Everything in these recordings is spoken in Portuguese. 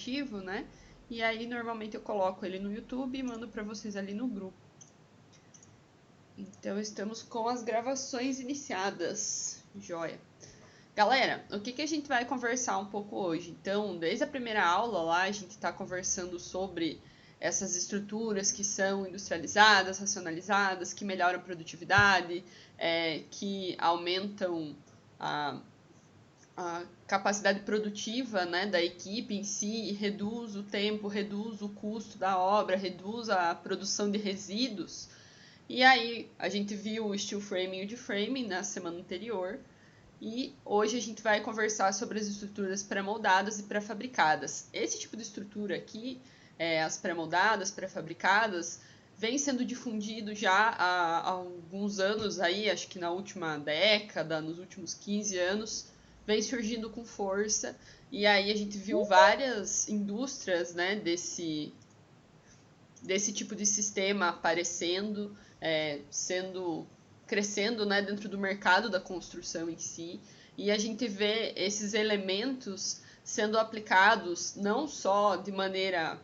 aplicativo, né? E aí normalmente eu coloco ele no YouTube e mando para vocês ali no grupo. Então estamos com as gravações iniciadas. Joia. Galera, o que a gente vai conversar um pouco hoje? Então, desde a primeira aula lá, a gente está conversando sobre essas estruturas que são industrializadas, racionalizadas, que melhoram a produtividade, que aumentam a capacidade produtiva, né, da equipe em si, reduz o tempo, reduz o custo da obra, reduz a produção de resíduos. E aí a gente viu o steel framing e o D-framing na semana anterior. E hoje a gente vai conversar sobre as estruturas pré-moldadas e pré-fabricadas. Esse tipo de estrutura aqui, as pré-moldadas, pré-fabricadas, vem sendo difundido já há alguns anos aí, acho que na última década, nos últimos 15 anos, vem surgindo com força. E aí a gente viu várias indústrias, né, desse tipo de sistema aparecendo, crescendo, né, dentro do mercado da construção em si, e a gente vê esses elementos sendo aplicados não só de maneira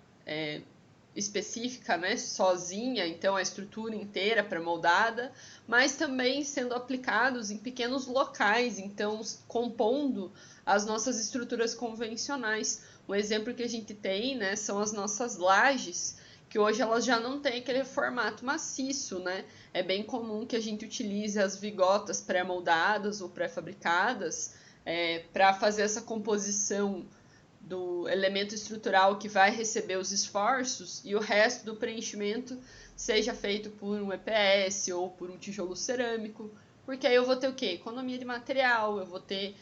específica, né, sozinha, então a estrutura inteira pré-moldada, mas também sendo aplicados em pequenos locais, então compondo as nossas estruturas convencionais. Um exemplo que a gente tem, né, são as nossas lajes, que hoje elas já não têm aquele formato maciço, né? É bem comum que a gente utilize as vigotas pré-moldadas ou pré-fabricadas para fazer essa composição do elemento estrutural que vai receber os esforços e o resto do preenchimento seja feito por um EPS ou por um tijolo cerâmico, porque aí eu vou ter o quê? Economia de material, eu vou ter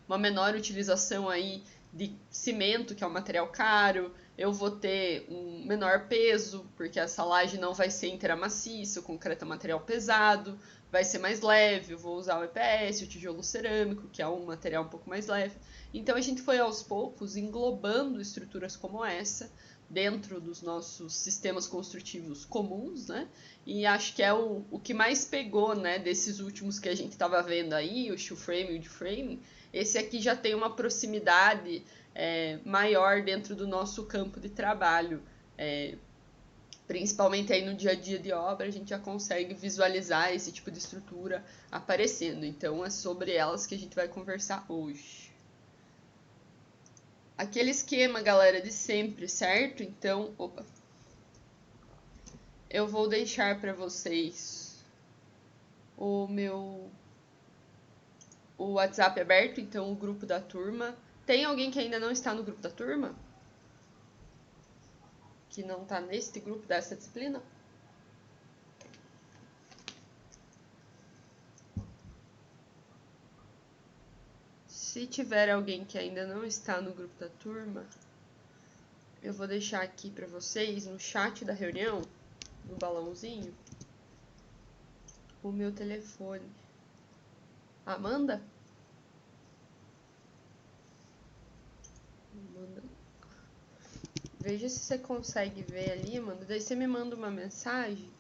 uma menor utilização aí de cimento, que é um material caro, eu vou ter um menor peso, porque essa laje não vai ser inteira maciça, o concreto é material pesado, vai ser mais leve, eu vou usar o EPS, o tijolo cerâmico, que é um material um pouco mais leve. Então a gente foi aos poucos englobando estruturas como essa dentro dos nossos sistemas construtivos comuns, né? E acho que é o que mais pegou, né, desses últimos que a gente estava vendo aí, o steel frame e o D-frame. Esse aqui já tem uma proximidade maior dentro do nosso campo de trabalho. Principalmente aí no dia a dia de obra, a gente já consegue visualizar esse tipo de estrutura aparecendo. Então é sobre elas que a gente vai conversar hoje. Aquele esquema, galera, de sempre, certo? Então, eu vou deixar para vocês o WhatsApp aberto, então o grupo da turma. Tem alguém que ainda não está no grupo da turma? Que não está neste grupo dessa disciplina? Se tiver alguém que ainda não está no grupo da turma, eu vou deixar aqui para vocês no chat da reunião, no balãozinho, o meu telefone. Amanda? Amanda. Veja se você consegue ver ali, Amanda. Daí você me manda uma mensagem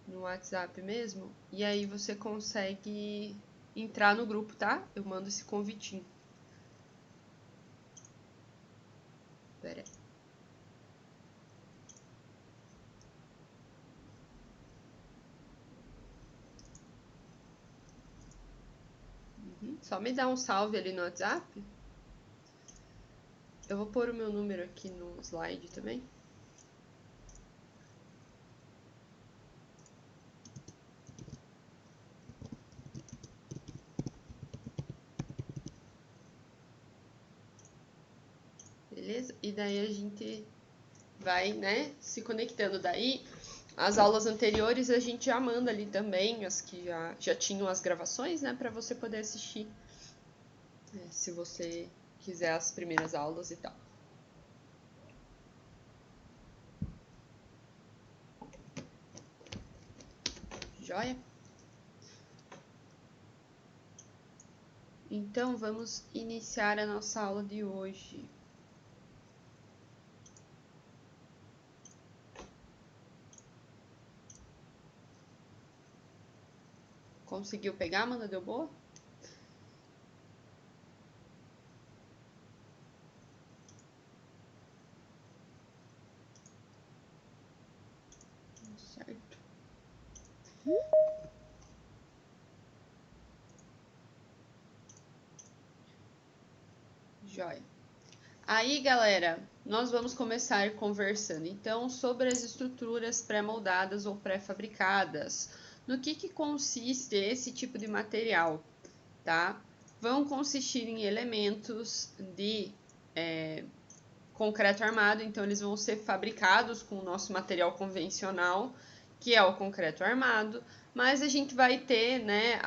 no WhatsApp mesmo, e aí você consegue entrar no grupo, tá? Eu mando esse convitinho. Pera aí. Só me dá um salve ali no WhatsApp. Eu vou pôr o meu número aqui no slide também. Beleza? E daí a gente vai, né, se conectando. Daí, as aulas anteriores a gente já manda ali também, as que já tinham as gravações, né, para você poder assistir, se você quiser as primeiras aulas e tal. Joia? Então, vamos iniciar a nossa aula de hoje. Conseguiu pegar, Amanda? Deu boa? Joia. Aí, galera, nós vamos começar conversando então sobre as estruturas pré-moldadas ou pré-fabricadas. No que consiste esse tipo de material, tá? Vão consistir em elementos de concreto armado, então eles vão ser fabricados com o nosso material convencional, que é o concreto armado, mas a gente vai ter, né,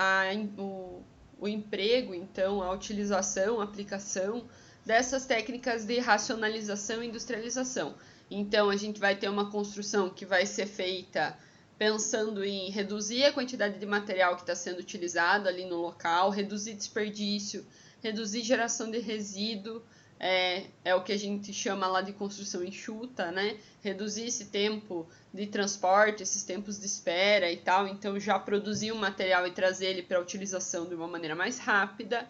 o emprego, então, a utilização, a aplicação dessas técnicas de racionalização e industrialização. Então, a gente vai ter uma construção que vai ser feita pensando em reduzir a quantidade de material que está sendo utilizado ali no local, reduzir desperdício, reduzir geração de resíduo, é o que a gente chama lá de construção enxuta, né? Reduzir esse tempo de transporte, esses tempos de espera e tal, então já produzir um material e trazer ele para a utilização de uma maneira mais rápida.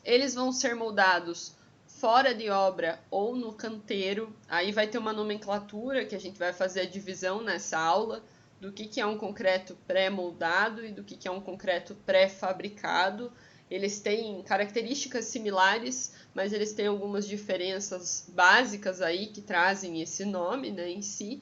Eles vão ser moldados fora de obra ou no canteiro, aí vai ter uma nomenclatura que a gente vai fazer a divisão nessa aula, do que é um concreto pré-moldado e do que é um concreto pré-fabricado. Eles têm características similares, mas eles têm algumas diferenças básicas aí que trazem esse nome, né, em si.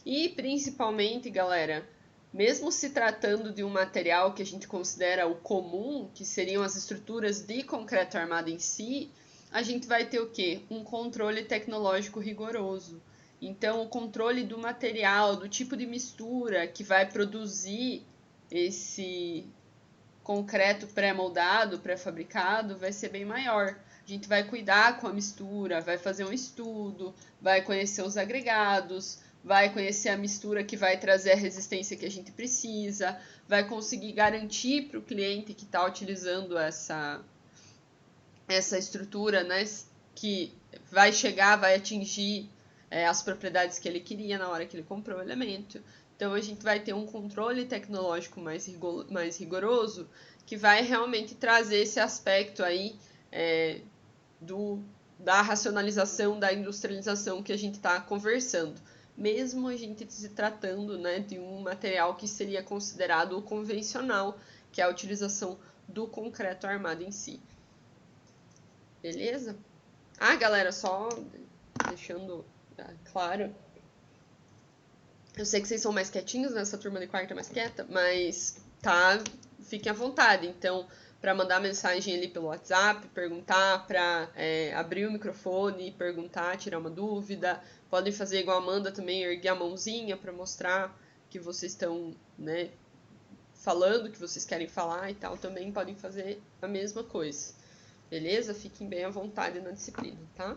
E principalmente, galera, mesmo se tratando de um material que a gente considera o comum, que seriam as estruturas de concreto armado em si, a gente vai ter o quê? Um controle tecnológico rigoroso. Então, o controle do material, do tipo de mistura que vai produzir esse concreto pré-moldado, pré-fabricado, vai ser bem maior. A gente vai cuidar com a mistura, vai fazer um estudo, vai conhecer os agregados, vai conhecer a mistura que vai trazer a resistência que a gente precisa, vai conseguir garantir para o cliente que está utilizando essa estrutura, né, que vai chegar, vai atingir as propriedades que ele queria na hora que ele comprou o elemento. Então, a gente vai ter um controle tecnológico mais rigoroso que vai realmente trazer esse aspecto aí da racionalização, da industrialização que a gente está conversando. Mesmo a gente se tratando, né, de um material que seria considerado o convencional, que é a utilização do concreto armado em si. Beleza? Ah, galera, só deixando claro, eu sei que vocês são mais quietinhos nessa turma de quarta mais quieta, mas tá, fiquem à vontade. Então, para mandar mensagem ali pelo WhatsApp, perguntar, para abrir o microfone, perguntar, tirar uma dúvida. Podem fazer igual a Amanda também, erguer a mãozinha para mostrar que vocês estão, né, falando, que vocês querem falar e tal. Também podem fazer a mesma coisa. Beleza? Fiquem bem à vontade na disciplina, tá?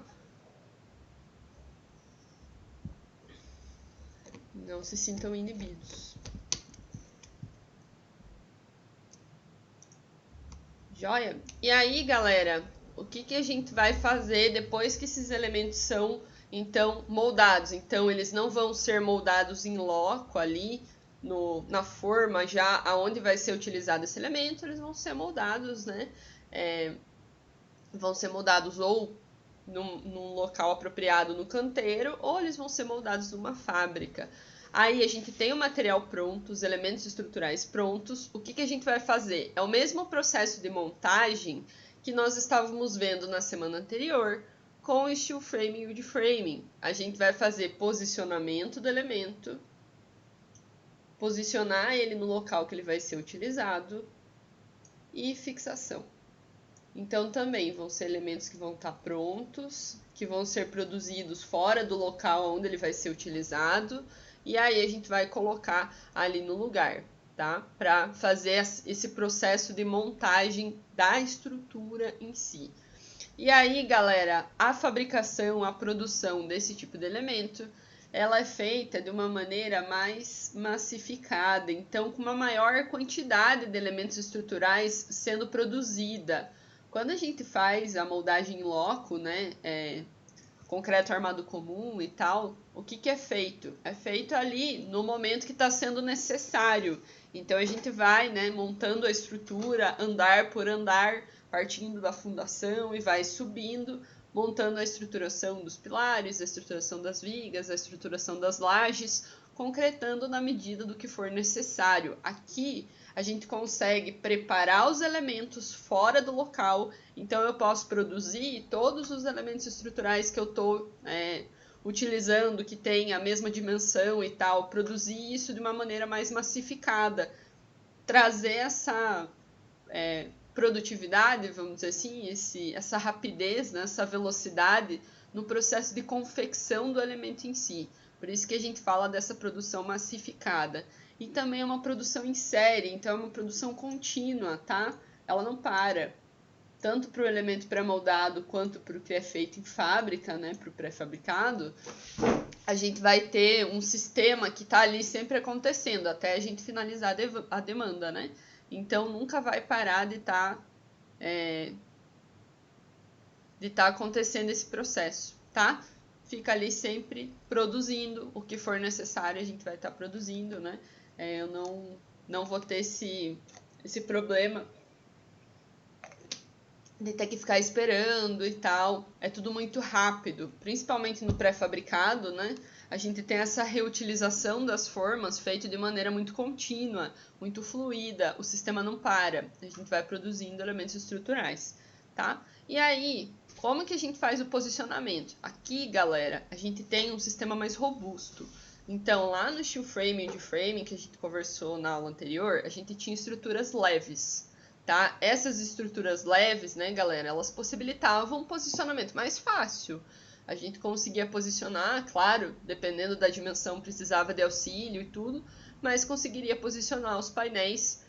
Não se sintam inibidos. Joia? E aí, galera, o que a gente vai fazer depois que esses elementos são, então, moldados? Então, eles não vão ser moldados em loco ali, na forma já aonde vai ser utilizado esse elemento, eles vão ser moldados, né? Vão ser moldados ou num local apropriado no canteiro, ou eles vão ser moldados numa fábrica. Aí a gente tem o material pronto, os elementos estruturais prontos. O que a gente vai fazer? É o mesmo processo de montagem que nós estávamos vendo na semana anterior com o steel framing e o wood-framing. A gente vai fazer posicionamento do elemento, posicionar ele no local que ele vai ser utilizado e fixação. Então, também vão ser elementos que vão estar prontos, que vão ser produzidos fora do local onde ele vai ser utilizado, e aí a gente vai colocar ali no lugar, tá? Para fazer esse processo de montagem da estrutura em si. E aí, galera, a fabricação, a produção desse tipo de elemento, ela é feita de uma maneira mais massificada, então com uma maior quantidade de elementos estruturais sendo produzida. Quando a gente faz a moldagem em loco, né, concreto armado comum e tal, o que é feito? É feito ali no momento que está sendo necessário. Então a gente vai, né, montando a estrutura, andar por andar, partindo da fundação e vai subindo, montando a estruturação dos pilares, a estruturação das vigas, a estruturação das lajes, concretando na medida do que for necessário. Aqui a gente consegue preparar os elementos fora do local, então eu posso produzir todos os elementos estruturais que eu estou utilizando, que tem a mesma dimensão e tal, produzir isso de uma maneira mais massificada, trazer essa produtividade, vamos dizer assim, essa rapidez, né, essa velocidade no processo de confecção do elemento em si. Por isso que a gente fala dessa produção massificada. E também é uma produção em série, então é uma produção contínua, tá? Ela não para. Tanto para o elemento pré-moldado quanto para o que é feito em fábrica, né, para o pré-fabricado, a gente vai ter um sistema que está ali sempre acontecendo, até a gente finalizar a demanda, né? Então nunca vai parar de estar acontecendo esse processo, tá? Fica ali sempre produzindo o que for necessário, a gente vai estar produzindo, né? Eu não vou ter esse problema de ter que ficar esperando e tal. É tudo muito rápido, principalmente no pré-fabricado, né? A gente tem essa reutilização das formas feita de maneira muito contínua, muito fluida. O sistema não para, a gente vai produzindo elementos estruturais, tá? E aí, como que a gente faz o posicionamento? Aqui, galera, a gente tem um sistema mais robusto. Então, lá no steel frame e de frame, que a gente conversou na aula anterior, a gente tinha estruturas leves, tá? Essas estruturas leves, né, galera, elas possibilitavam um posicionamento mais fácil. A gente conseguia posicionar, claro, dependendo da dimensão, precisava de auxílio e tudo, mas conseguiria posicionar os painéis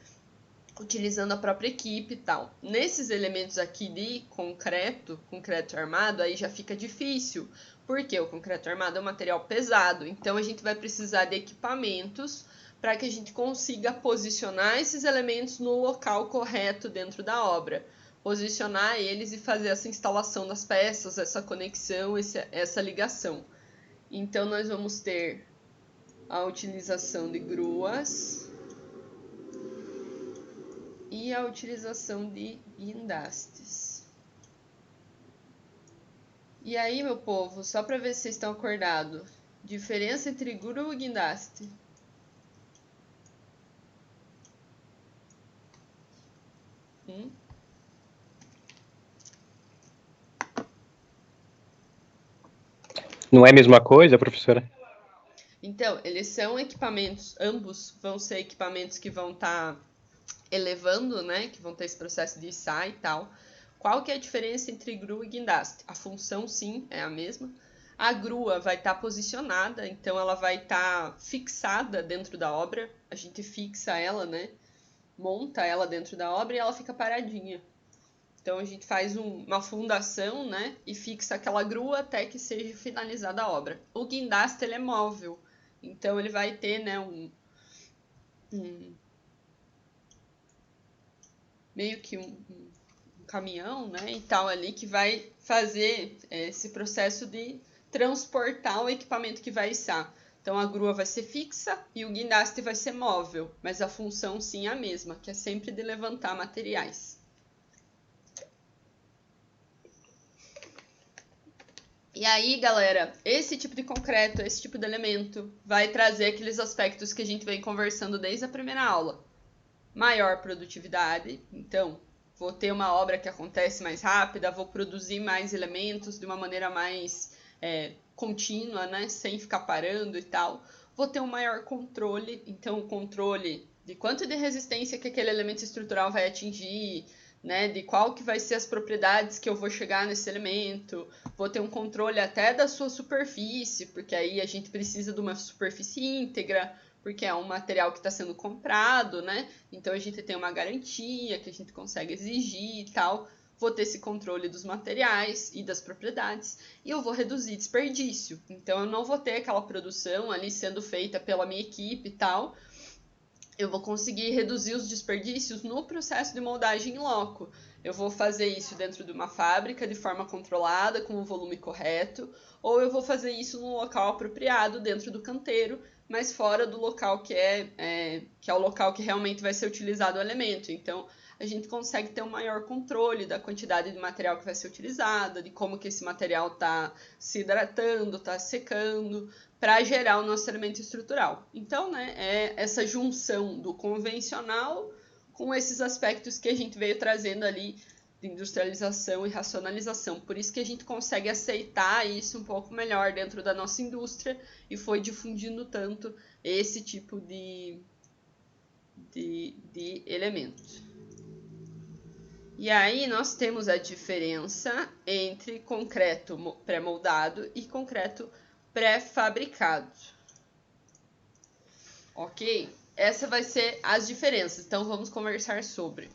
utilizando a própria equipe e tal. Nesses elementos aqui de concreto armado, aí já fica difícil, porque o concreto armado é um material pesado, então a gente vai precisar de equipamentos para que a gente consiga posicionar esses elementos no local correto dentro da obra. Posicionar eles e fazer essa instalação das peças, essa conexão, essa ligação. Então, nós vamos ter a utilização de gruas e a utilização de guindastes. E aí, meu povo, só para ver se vocês estão acordados, diferença entre grua e guindaste. Não é a mesma coisa, professora? Então, eles são equipamentos, ambos vão ser equipamentos que vão estar elevando, né? Que vão ter esse processo de içar e tal. Qual que é a diferença entre grua e guindaste? A função, sim, é a mesma. A grua vai estar posicionada, então ela vai estar fixada dentro da obra. A gente fixa ela, né? Monta ela dentro da obra e ela fica paradinha. Então a gente faz uma fundação, né, e fixa aquela grua até que seja finalizada a obra. O guindaste ele é móvel, então ele vai ter, né, meio que um caminhão, né, e tal ali que vai fazer esse processo de transportar o equipamento que vai içar. Então a grua vai ser fixa e o guindaste vai ser móvel, mas a função sim é a mesma, que é sempre de levantar materiais. E aí, galera, esse tipo de concreto, esse tipo de elemento vai trazer aqueles aspectos que a gente vem conversando desde a primeira aula. Maior produtividade, então vou ter uma obra que acontece mais rápida, vou produzir mais elementos de uma maneira mais contínua, né, sem ficar parando e tal. Vou ter um maior controle, então o controle de quanto de resistência que aquele elemento estrutural vai atingir, né, de qual que vai ser as propriedades que eu vou chegar nesse elemento, vou ter um controle até da sua superfície, porque aí a gente precisa de uma superfície íntegra, porque é um material que está sendo comprado, né, então a gente tem uma garantia que a gente consegue exigir e tal, vou ter esse controle dos materiais e das propriedades, e eu vou reduzir desperdício, então eu não vou ter aquela produção ali sendo feita pela minha equipe e tal, eu vou conseguir reduzir os desperdícios no processo de moldagem em loco. Eu vou fazer isso dentro de uma fábrica de forma controlada, com o volume correto, ou eu vou fazer isso num local apropriado dentro do canteiro, mas fora do local que é o local que realmente vai ser utilizado o elemento. Então, a gente consegue ter um maior controle da quantidade de material que vai ser utilizada, de como que esse material está se hidratando, está secando, para gerar o nosso elemento estrutural. Então, né, é essa junção do convencional com esses aspectos que a gente veio trazendo ali de industrialização e racionalização. Por isso que a gente consegue aceitar isso um pouco melhor dentro da nossa indústria e foi difundindo tanto esse tipo de elementos. E aí nós temos a diferença entre concreto pré-moldado e concreto pré-fabricado. Ok? Essa vai ser as diferenças, então vamos conversar sobre.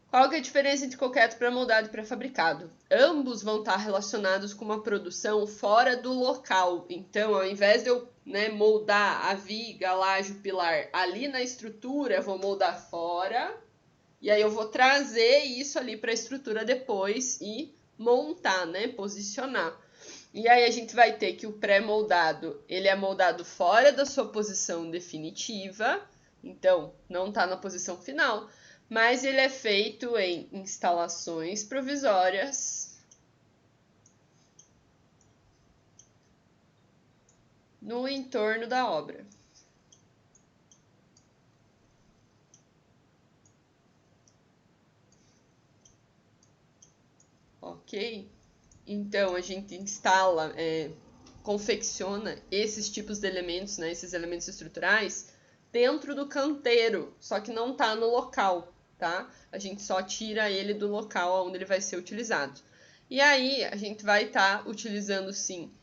Qual que é a diferença entre concreto pré-moldado e pré-fabricado? Ambos vão estar relacionados com uma produção fora do local. Então, ao invés de eu moldar a viga, a laje, o pilar ali na estrutura, eu vou moldar fora. E aí eu vou trazer isso ali para a estrutura depois e montar, posicionar. E aí a gente vai ter que o pré-moldado, ele é moldado fora da sua posição definitiva. Então, não está na posição final. Mas ele é feito em instalações provisórias no entorno da obra. Ok? Então, a gente instala, confecciona esses tipos de elementos, esses elementos estruturais, dentro do canteiro, só que não está no local. Tá? A gente só tira ele do local onde ele vai ser utilizado. E aí a gente vai estar utilizando sim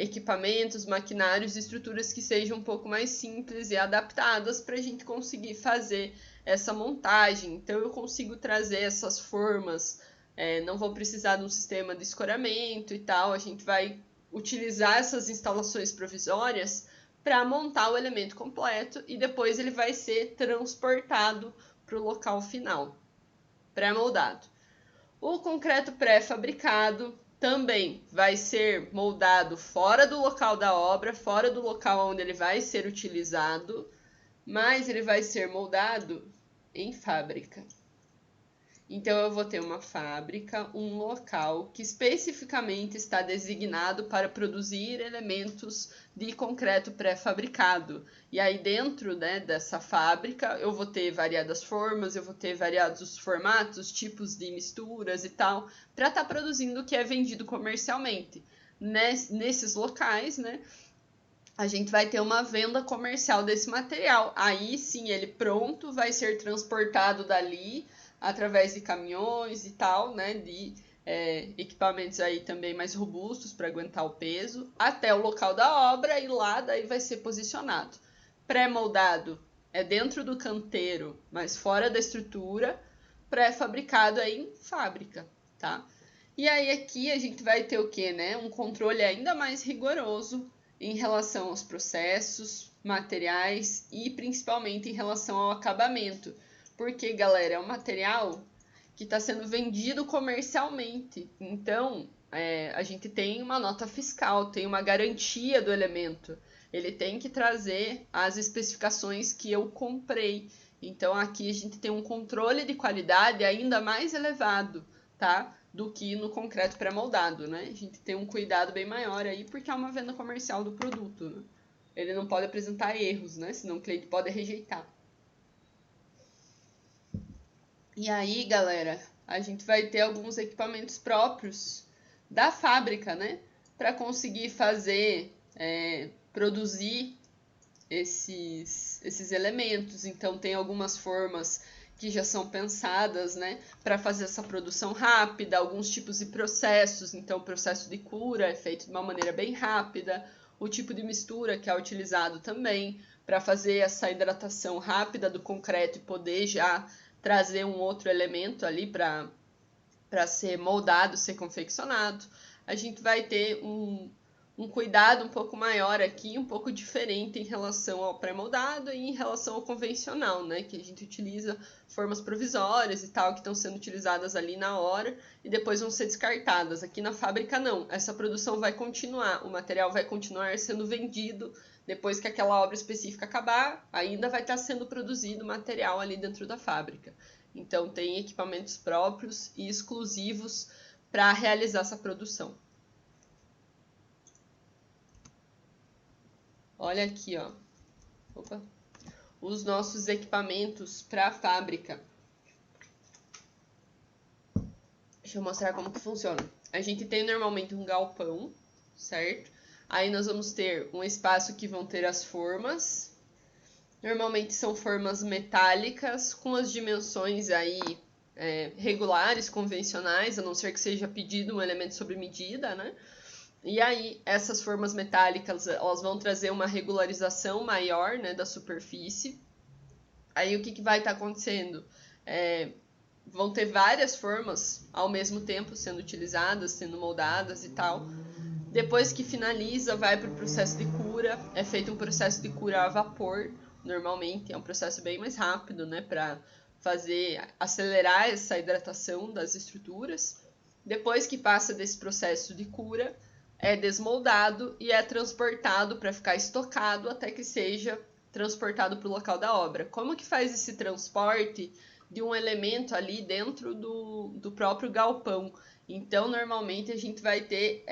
equipamentos, maquinários e estruturas que sejam um pouco mais simples e adaptadas para a gente conseguir fazer essa montagem. Então eu consigo trazer essas formas, não vou precisar de um sistema de escoramento e tal, a gente vai utilizar essas instalações provisórias para montar o elemento completo e depois ele vai ser transportado para o local final, pré-moldado. O concreto pré-fabricado também vai ser moldado fora do local da obra, fora do local onde ele vai ser utilizado, mas ele vai ser moldado em fábrica. Então, eu vou ter uma fábrica, um local que especificamente está designado para produzir elementos de concreto pré-fabricado. E aí, dentro dessa fábrica, eu vou ter variadas formas, eu vou ter variados formatos, tipos de misturas e tal, para estar produzindo o que é vendido comercialmente. Nesses locais, a gente vai ter uma venda comercial desse material. Aí, sim, ele pronto vai ser transportado dali, através de caminhões e tal, de equipamentos aí também mais robustos para aguentar o peso, até o local da obra e lá daí vai ser posicionado. Pré-moldado é dentro do canteiro, mas fora da estrutura, pré-fabricado é em fábrica, tá? E aí aqui a gente vai ter o quê, Um controle ainda mais rigoroso em relação aos processos, materiais e principalmente em relação ao acabamento. Porque, galera, é um material que está sendo vendido comercialmente. Então, a gente tem uma nota fiscal, tem uma garantia do elemento. Ele tem que trazer as especificações que eu comprei. Então, aqui a gente tem um controle de qualidade ainda mais elevado, tá? Do que no concreto pré-moldado, A gente tem um cuidado bem maior aí, porque é uma venda comercial do produto, Ele não pode apresentar erros, Senão o cliente pode rejeitar. E aí, galera, a gente vai ter alguns equipamentos próprios da fábrica, para conseguir fazer, produzir esses elementos. Então, tem algumas formas que já são pensadas, para fazer essa produção rápida, alguns tipos de processos. Então, o processo de cura é feito de uma maneira bem rápida, o tipo de mistura que é utilizado também para fazer essa hidratação rápida do concreto e poder já trazer um outro elemento ali para ser moldado, ser confeccionado. A gente vai ter um cuidado um pouco maior aqui, um pouco diferente em relação ao pré-moldado e em relação ao convencional, que a gente utiliza formas provisórias e tal, que estão sendo utilizadas ali na hora e depois vão ser descartadas. Aqui na fábrica não, essa produção vai continuar, o material vai continuar sendo vendido depois que aquela obra específica acabar, ainda vai estar sendo produzido material ali dentro da fábrica. Então, tem equipamentos próprios e exclusivos para realizar essa produção. Olha aqui, ó. Opa. Os nossos equipamentos para a fábrica. Deixa eu mostrar como que funciona. A gente tem normalmente um galpão, certo? Aí nós vamos ter um espaço que vão ter as formas. Normalmente são formas metálicas com as dimensões aí regulares, convencionais, a não ser que seja pedido um elemento sob medida, né? E aí essas formas metálicas elas vão trazer uma regularização maior, né, da superfície. Aí o que vai estar acontecendo? Vão ter várias formas ao mesmo tempo sendo utilizadas, sendo moldadas e tal. Depois que finaliza, vai para o processo de cura. É feito um processo de cura a vapor, normalmente. É um processo bem mais rápido, né? Para acelerar essa hidratação das estruturas. Depois que passa desse processo de cura, é desmoldado e é transportado para ficar estocado até que seja transportado para o local da obra. Como que faz esse transporte de um elemento ali dentro do próprio galpão? Então, normalmente a gente vai ter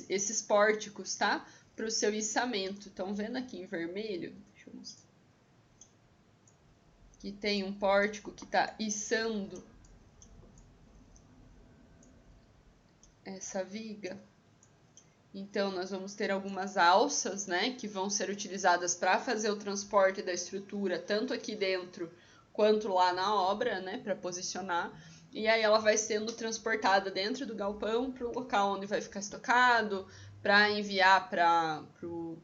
esses pórticos, tá? Para o seu içamento. Estão vendo aqui em vermelho? Deixa eu mostrar. Que tem um pórtico que está içando essa viga. Então, nós vamos ter algumas alças, né? Que vão ser utilizadas para fazer o transporte da estrutura, tanto aqui dentro quanto lá na obra, né? Para posicionar. E aí ela vai sendo transportada dentro do galpão para o local onde vai ficar estocado, para enviar para o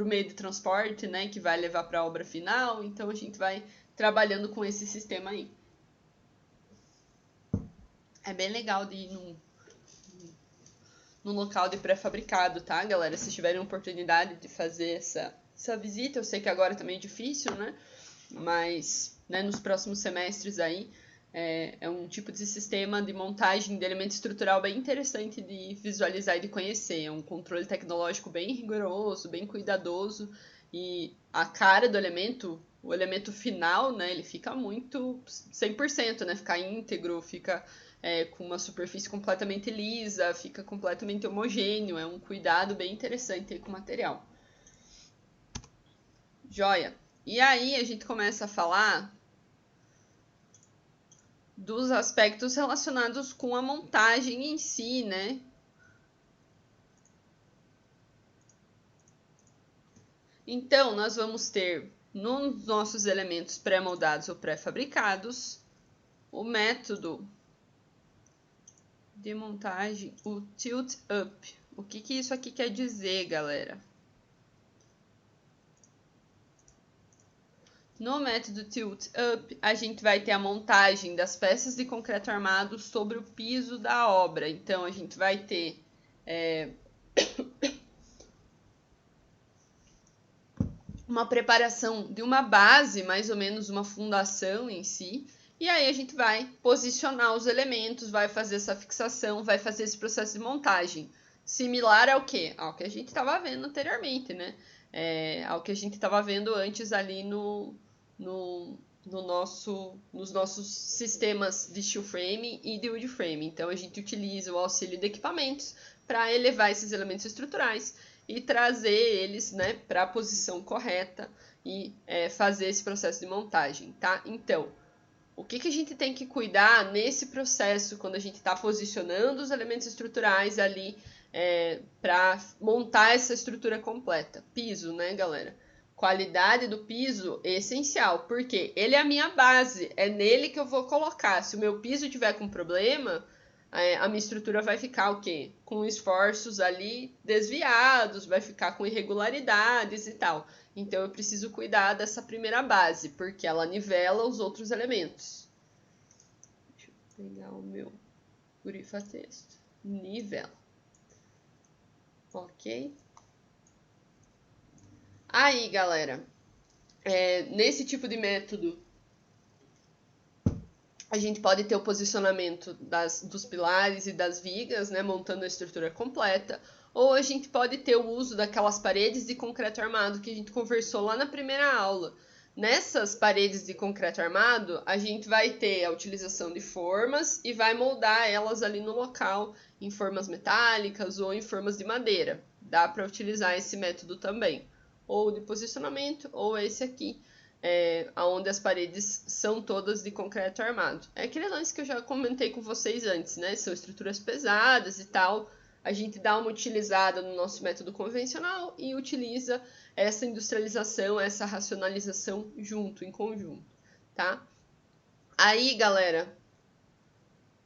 meio de transporte, né, que vai levar para a obra final. Então a gente vai trabalhando com esse sistema aí. É bem legal de ir num local de pré-fabricado, tá, galera? Se tiverem oportunidade de fazer essa visita, eu sei que agora também é difícil, né? Mas nos próximos semestres aí, é um tipo de sistema de montagem de elemento estrutural bem interessante de visualizar e de conhecer. É um controle tecnológico bem rigoroso, bem cuidadoso, e a cara do elemento, o elemento final, né, ele fica muito 100%, né, fica íntegro, fica com uma superfície completamente lisa, fica completamente homogêneo. É um cuidado bem interessante aí com o material. Joia! E aí a gente começa a falar dos aspectos relacionados com a montagem em si, né? Então, nós vamos ter nos nossos elementos pré-moldados ou pré-fabricados o método de montagem, o tilt up. O que isso aqui quer dizer, galera? No método Tilt Up, a gente vai ter a montagem das peças de concreto armado sobre o piso da obra. Então, a gente vai ter uma preparação de uma base, mais ou menos uma fundação em si. E aí a gente vai posicionar os elementos, vai fazer essa fixação, vai fazer esse processo de montagem. Similar ao quê? Ao que a gente estava vendo anteriormente, né? Ao que a gente estava vendo antes ali nos nossos sistemas de steel frame e de wood frame. Então a gente utiliza o auxílio de equipamentos para elevar esses elementos estruturais e trazer eles, né, para a posição correta e fazer esse processo de montagem, tá? Então, o que a gente tem que cuidar nesse processo quando a gente está posicionando os elementos estruturais ali para montar essa estrutura completa? Piso, né, galera? Qualidade do piso é essencial, porque ele é a minha base, é nele que eu vou colocar. Se o meu piso tiver com problema, a minha estrutura vai ficar o quê? Com esforços ali desviados, vai ficar com irregularidades e tal. Então eu preciso cuidar dessa primeira base, porque ela nivela os outros elementos. Deixa eu pegar o meu grifa-texto. Nivela. Ok? Aí, galera, nesse tipo de método, a gente pode ter o posicionamento dos pilares e das vigas, né, montando a estrutura completa, ou a gente pode ter o uso daquelas paredes de concreto armado que a gente conversou lá na primeira aula. Nessas paredes de concreto armado, a gente vai ter a utilização de formas e vai moldar elas ali no local em formas metálicas ou em formas de madeira. Dá para utilizar esse método também, ou de posicionamento, ou esse aqui, onde as paredes são todas de concreto armado. É aquele lance que eu já comentei com vocês antes, né? São estruturas pesadas e tal. A gente dá uma utilizada no nosso método convencional e utiliza essa industrialização, essa racionalização junto, em conjunto, tá? Aí, galera,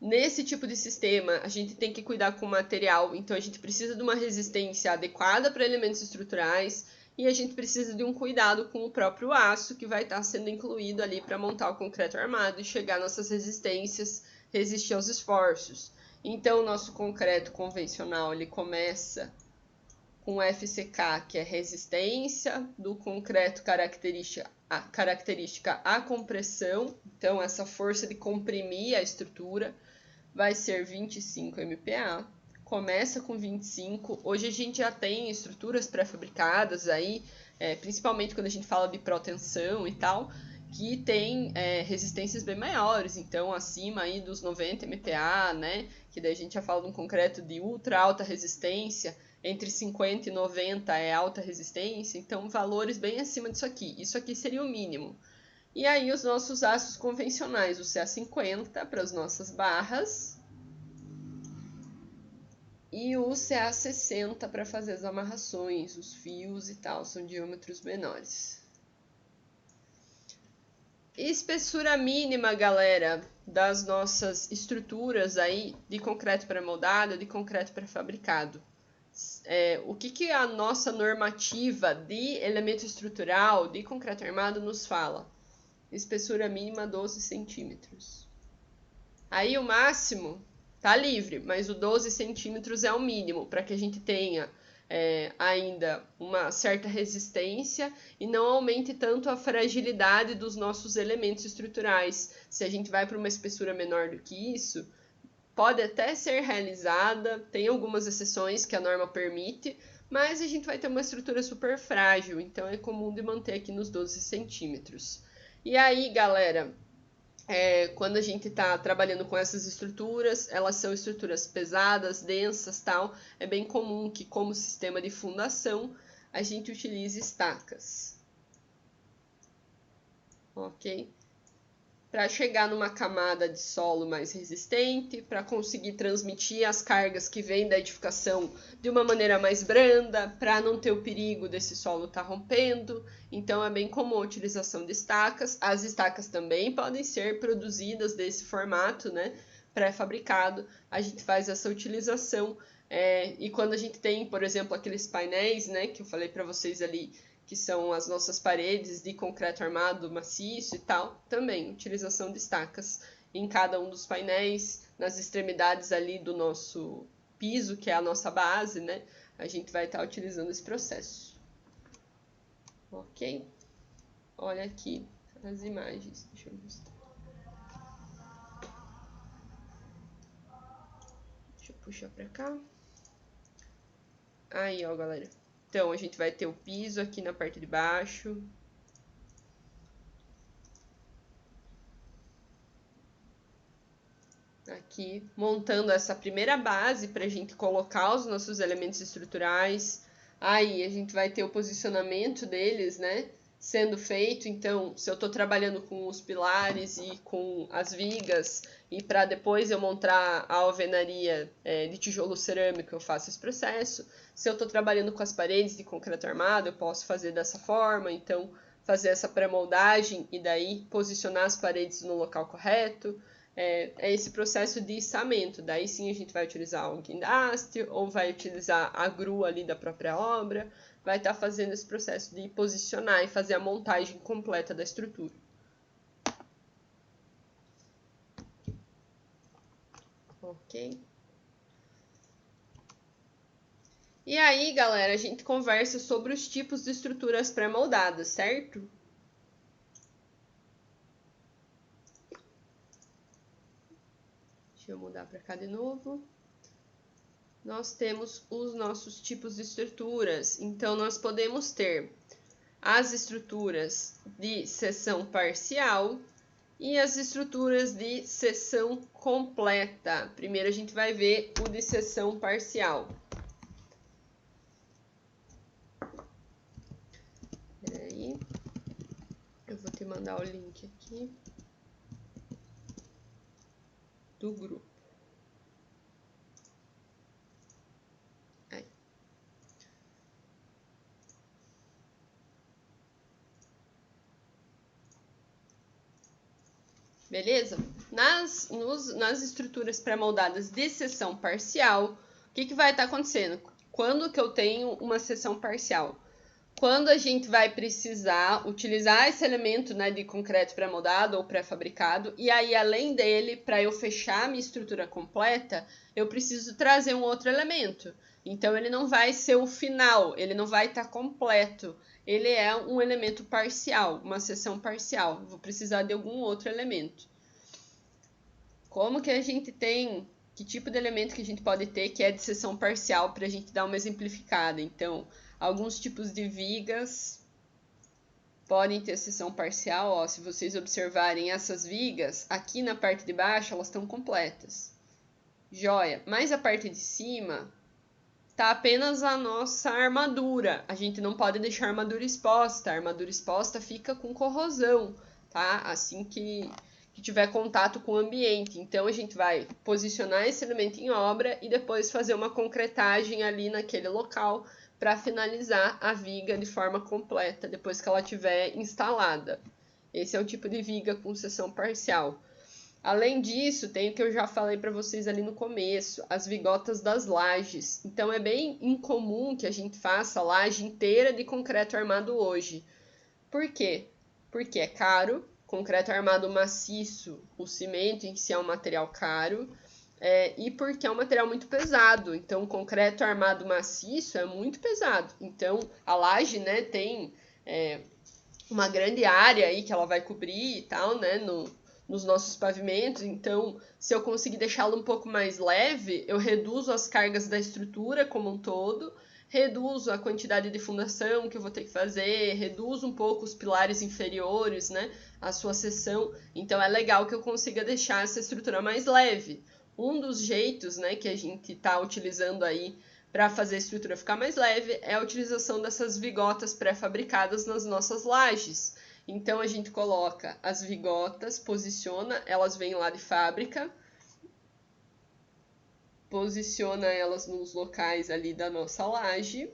nesse tipo de sistema, a gente tem que cuidar com o material, então a gente precisa de uma resistência adequada para elementos estruturais e a gente precisa de um cuidado com o próprio aço que vai estar sendo incluído ali para montar o concreto armado e chegar nessas resistências, resistir aos esforços. Então, o nosso concreto convencional, ele começa com FCK, que é resistência do concreto característica à compressão. Então, essa força de comprimir a estrutura vai ser 25 MPa. Começa com 25. Hoje a gente já tem estruturas pré-fabricadas aí, principalmente quando a gente fala de protensão e tal, que tem resistências bem maiores, então acima aí dos 90 MPa, né? Que daí a gente já fala de um concreto de ultra alta resistência, entre 50 e 90 é alta resistência, então valores bem acima disso aqui. Isso aqui seria o mínimo. E aí os nossos aços convencionais, o CA50 para as nossas barras e o CA60 para fazer as amarrações, os fios e tal, são diâmetros menores. Espessura mínima, galera, das nossas estruturas aí de concreto pré-moldado, de concreto pré-fabricado. O que a nossa normativa de elemento estrutural, de concreto armado, nos fala? Espessura mínima 12 centímetros. Aí o máximo tá livre, mas o 12 centímetros é o mínimo, para que a gente tenha ainda uma certa resistência e não aumente tanto a fragilidade dos nossos elementos estruturais. Se a gente vai para uma espessura menor do que isso, pode até ser realizada, tem algumas exceções que a norma permite, mas a gente vai ter uma estrutura super frágil, então é comum de manter aqui nos 12 centímetros. E aí, galera, quando a gente está trabalhando com essas estruturas, elas são estruturas pesadas, densas, tal, é bem comum que, como sistema de fundação, a gente utilize estacas. Ok? Para chegar numa camada de solo mais resistente, para conseguir transmitir as cargas que vêm da edificação de uma maneira mais branda, para não ter o perigo desse solo estar rompendo. Então é bem comum a utilização de estacas. As estacas também podem ser produzidas desse formato, né, pré-fabricado. A gente faz essa utilização e quando a gente tem, por exemplo, aqueles painéis, né, que eu falei para vocês ali, que são as nossas paredes de concreto armado maciço e tal, também utilização de estacas em cada um dos painéis, nas extremidades ali do nosso piso, que é a nossa base, né? A gente vai estar utilizando esse processo. Ok? Olha aqui as imagens, deixa eu mostrar. Deixa eu puxar pra cá. Aí, ó, galera. Então, a gente vai ter o piso aqui na parte de baixo. Aqui, montando essa primeira base para a gente colocar os nossos elementos estruturais. Aí, a gente vai ter o posicionamento deles, né? Sendo feito. Então, se eu estou trabalhando com os pilares e com as vigas, e para depois eu montar a alvenaria de tijolo cerâmico, eu faço esse processo. Se eu estou trabalhando com as paredes de concreto armado, eu posso fazer dessa forma. Então, fazer essa pré-moldagem e daí posicionar as paredes no local correto. É esse processo de içamento. Daí sim a gente vai utilizar o guindaste ou vai utilizar a grua ali da própria obra. Vai estar fazendo esse processo de posicionar e fazer a montagem completa da estrutura. Ok? E aí, galera, a gente conversa sobre os tipos de estruturas pré-moldadas, certo? Deixa eu mudar para cá de novo. Nós temos os nossos tipos de estruturas. Então, nós podemos ter as estruturas de seção parcial e as estruturas de seção completa. Primeiro a gente vai ver o de seção parcial. Peraí, eu vou te mandar o link aqui do grupo. Aí. Beleza? Nas estruturas pré-moldadas de seção parcial, o que vai estar acontecendo? Quando que eu tenho uma seção parcial? Quando a gente vai precisar utilizar esse elemento, né, de concreto pré-moldado ou pré-fabricado, e aí, além dele, para eu fechar a minha estrutura completa, eu preciso trazer um outro elemento. Então, ele não vai ser o final, ele não vai estar completo. Ele é um elemento parcial, uma seção parcial. Vou precisar de algum outro elemento. Como que a gente tem... Que tipo de elemento que a gente pode ter que é de seção parcial para a gente dar uma exemplificada? Então, alguns tipos de vigas podem ter seção parcial. Ó, se vocês observarem essas vigas, aqui na parte de baixo elas estão completas. Joia. Mas a parte de cima tá apenas a nossa armadura. A gente não pode deixar a armadura exposta. A armadura exposta fica com corrosão, tá? Assim que tiver contato com o ambiente. Então, a gente vai posicionar esse elemento em obra e depois fazer uma concretagem ali naquele local para finalizar a viga de forma completa, depois que ela estiver instalada. Esse é o tipo de viga com seção parcial. Além disso, tem o que eu já falei para vocês ali no começo, as vigotas das lajes. Então, é bem incomum que a gente faça a laje inteira de concreto armado hoje. Por quê? Porque é caro. Concreto armado maciço, o cimento em si é um material caro, e porque é um material muito pesado. Então, o concreto armado maciço é muito pesado. Então, a laje, né, tem uma grande área aí que ela vai cobrir e tal, né, nos nossos pavimentos. Então, se eu conseguir deixá-lo um pouco mais leve, eu reduzo as cargas da estrutura como um todo, reduzo a quantidade de fundação que eu vou ter que fazer, reduzo um pouco os pilares inferiores, né, a sua seção. Então, é legal que eu consiga deixar essa estrutura mais leve. Um dos jeitos, né, que a gente está utilizando aí para fazer a estrutura ficar mais leve é a utilização dessas vigotas pré-fabricadas nas nossas lajes. Então, a gente coloca as vigotas, posiciona, elas vêm lá de fábrica, posiciona elas nos locais ali da nossa laje.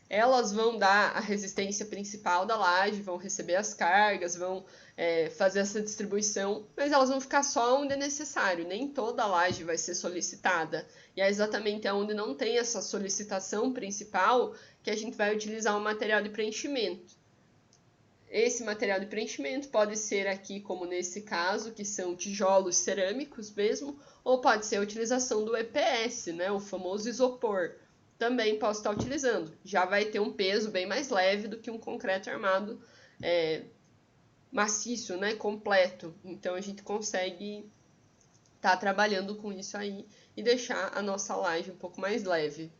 Elas vão dar a resistência principal da laje, vão receber as cargas, vão fazer essa distribuição, mas elas vão ficar só onde é necessário, nem toda a laje vai ser solicitada. E é exatamente onde não tem essa solicitação principal que a gente vai utilizar um material de preenchimento. Esse material de preenchimento pode ser aqui, como nesse caso, que são tijolos cerâmicos mesmo, ou pode ser a utilização do EPS, né, o famoso isopor. Também posso estar utilizando. Já vai ter um peso bem mais leve do que um concreto armado maciço, né, completo. Então, a gente consegue estar trabalhando com isso aí e deixar a nossa laje um pouco mais leve.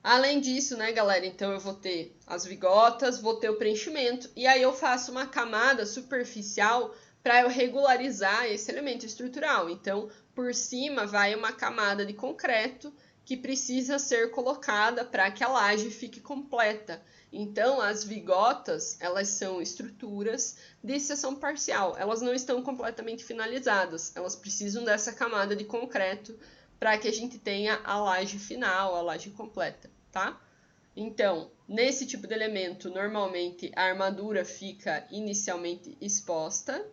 Além disso, né, galera, então eu vou ter as vigotas, vou ter o preenchimento, e aí eu faço uma camada superficial para eu regularizar esse elemento estrutural. Então, por cima vai uma camada de concreto que precisa ser colocada para que a laje fique completa. Então, as vigotas, elas são estruturas de seção parcial. Elas não estão completamente finalizadas. Elas precisam dessa camada de concreto para que a gente tenha a laje final, a laje completa, tá? Então, nesse tipo de elemento, normalmente a armadura fica inicialmente exposta.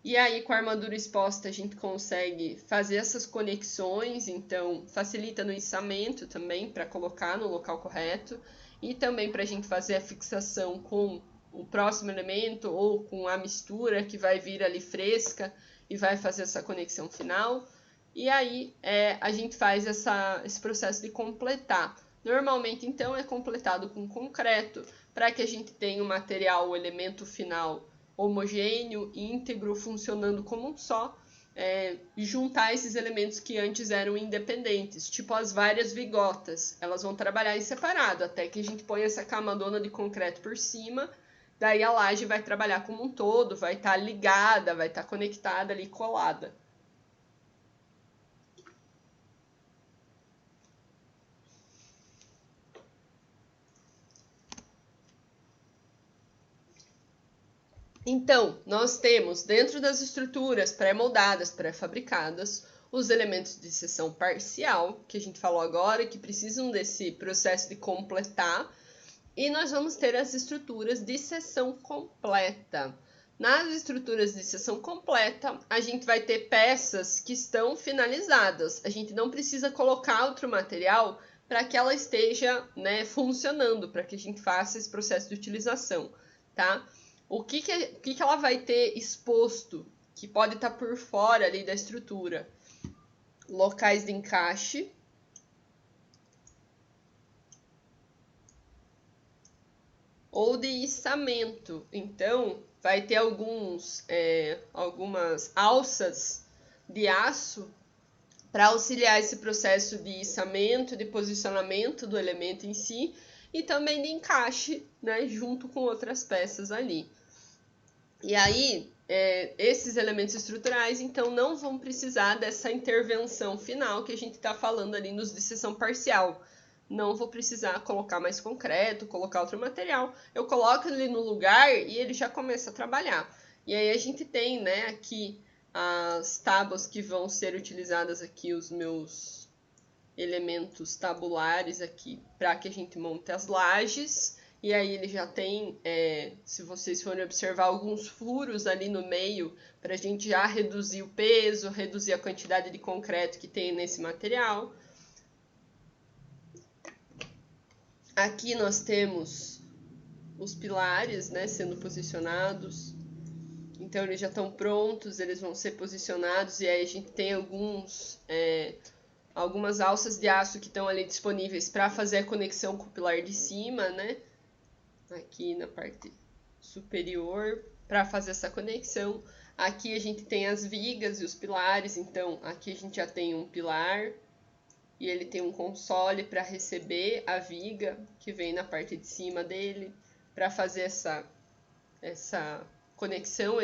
E aí, com a armadura exposta, a gente consegue fazer essas conexões, então facilita no içamento também, para colocar no local correto, e também para a gente fazer a fixação com o próximo elemento ou com a mistura que vai vir ali fresca e vai fazer essa conexão final. E aí, a gente faz esse processo de completar. Normalmente, então, é completado com concreto, para que a gente tenha o material, o elemento final homogêneo, íntegro, funcionando como um só. juntar esses elementos que antes eram independentes, tipo as várias vigotas. Elas vão trabalhar em separado, até que a gente põe essa camadona de concreto por cima, daí a laje vai trabalhar como um todo, vai estar ligada, vai estar conectada ali, colada. Então, nós temos dentro das estruturas pré-moldadas, pré-fabricadas, os elementos de seção parcial, que a gente falou agora, que precisam desse processo de completar, e nós vamos ter as estruturas de seção completa. Nas estruturas de seção completa, a gente vai ter peças que estão finalizadas. A gente não precisa colocar outro material para que ela esteja, né, funcionando, para que a gente faça esse processo de utilização, tá? O que ela vai ter exposto, que pode estar por fora ali da estrutura? Locais de encaixe, ou de içamento. Então, vai ter algumas alças de aço para auxiliar esse processo de içamento, de posicionamento do elemento em si, e também de encaixe, né, junto com outras peças ali. E aí, esses elementos estruturais, então, não vão precisar dessa intervenção final que a gente está falando ali nos de seção parcial. Não vou precisar colocar mais concreto, colocar outro material. Eu coloco ele no lugar e ele já começa a trabalhar. E aí a gente tem, né, aqui as tábuas que vão ser utilizadas aqui, os meus elementos tabulares aqui, para que a gente monte as lajes. E aí ele já tem, se vocês forem observar, alguns furos ali no meio, para a gente já reduzir o peso, reduzir a quantidade de concreto que tem nesse material. Aqui nós temos os pilares, né, sendo posicionados. Então eles já estão prontos, eles vão ser posicionados, e aí a gente tem algumas alças de aço que estão ali disponíveis para fazer a conexão com o pilar de cima, né? Aqui na parte superior, para fazer essa conexão. Aqui a gente tem as vigas e os pilares, então aqui a gente já tem um pilar e ele tem um console para receber a viga que vem na parte de cima dele, para fazer essa conexão,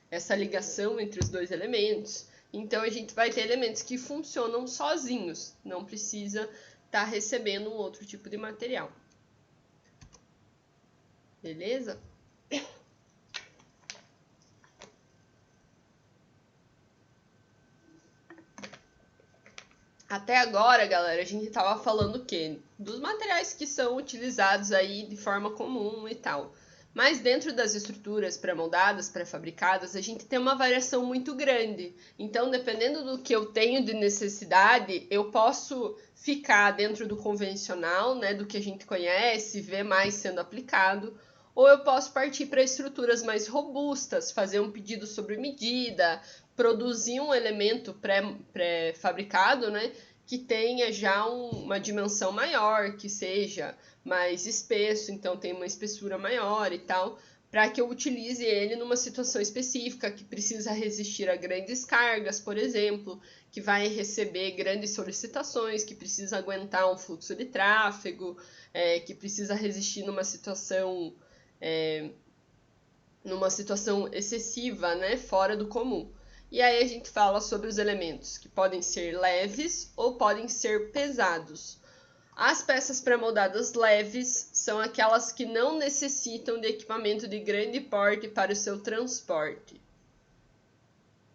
essa ligação entre os dois elementos. Então a gente vai ter elementos que funcionam sozinhos, não precisa estar recebendo um outro tipo de material. Beleza? Até agora, galera, a gente estava falando o quê? Dos materiais que são utilizados aí de forma comum e tal. Mas dentro das estruturas pré-moldadas, pré-fabricadas, a gente tem uma variação muito grande. Então, dependendo do que eu tenho de necessidade, eu posso ficar dentro do convencional, né, do que a gente conhece, ver mais sendo aplicado, ou eu posso partir para estruturas mais robustas, fazer um pedido sobre medida, produzir um elemento pré-fabricado, né, que tenha já uma dimensão maior, que seja mais espesso, então tem uma espessura maior e tal, para que eu utilize ele numa situação específica que precisa resistir a grandes cargas, por exemplo, que vai receber grandes solicitações, que precisa aguentar um fluxo de tráfego, que precisa resistir numa situação excessiva, né, fora do comum. E aí a gente fala sobre os elementos que podem ser leves ou podem ser pesados. As peças pré-moldadas leves são aquelas que não necessitam de equipamento de grande porte para o seu transporte.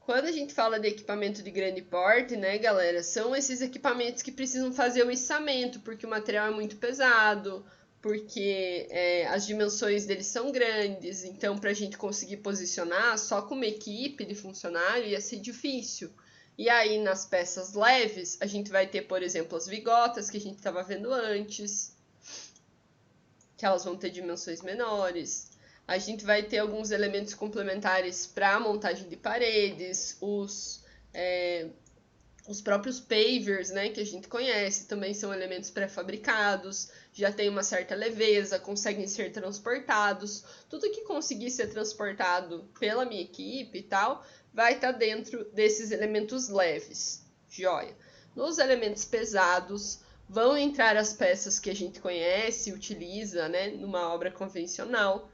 Quando a gente fala de equipamento de grande porte, né, galera, são esses equipamentos que precisam fazer o içamento, porque o material é muito pesado, porque as dimensões deles são grandes, então para a gente conseguir posicionar só com uma equipe de funcionário ia ser difícil. E aí nas peças leves a gente vai ter, por exemplo, as vigotas que a gente estava vendo antes, que elas vão ter dimensões menores. A gente vai ter alguns elementos complementares para a montagem de paredes, os próprios pavers, né, que a gente conhece, também são elementos pré-fabricados, já tem uma certa leveza, conseguem ser transportados. Tudo que conseguir ser transportado pela minha equipe e tal, vai estar dentro desses elementos leves. Joia. Nos elementos pesados, vão entrar as peças que a gente conhece e utiliza, né, numa obra convencional.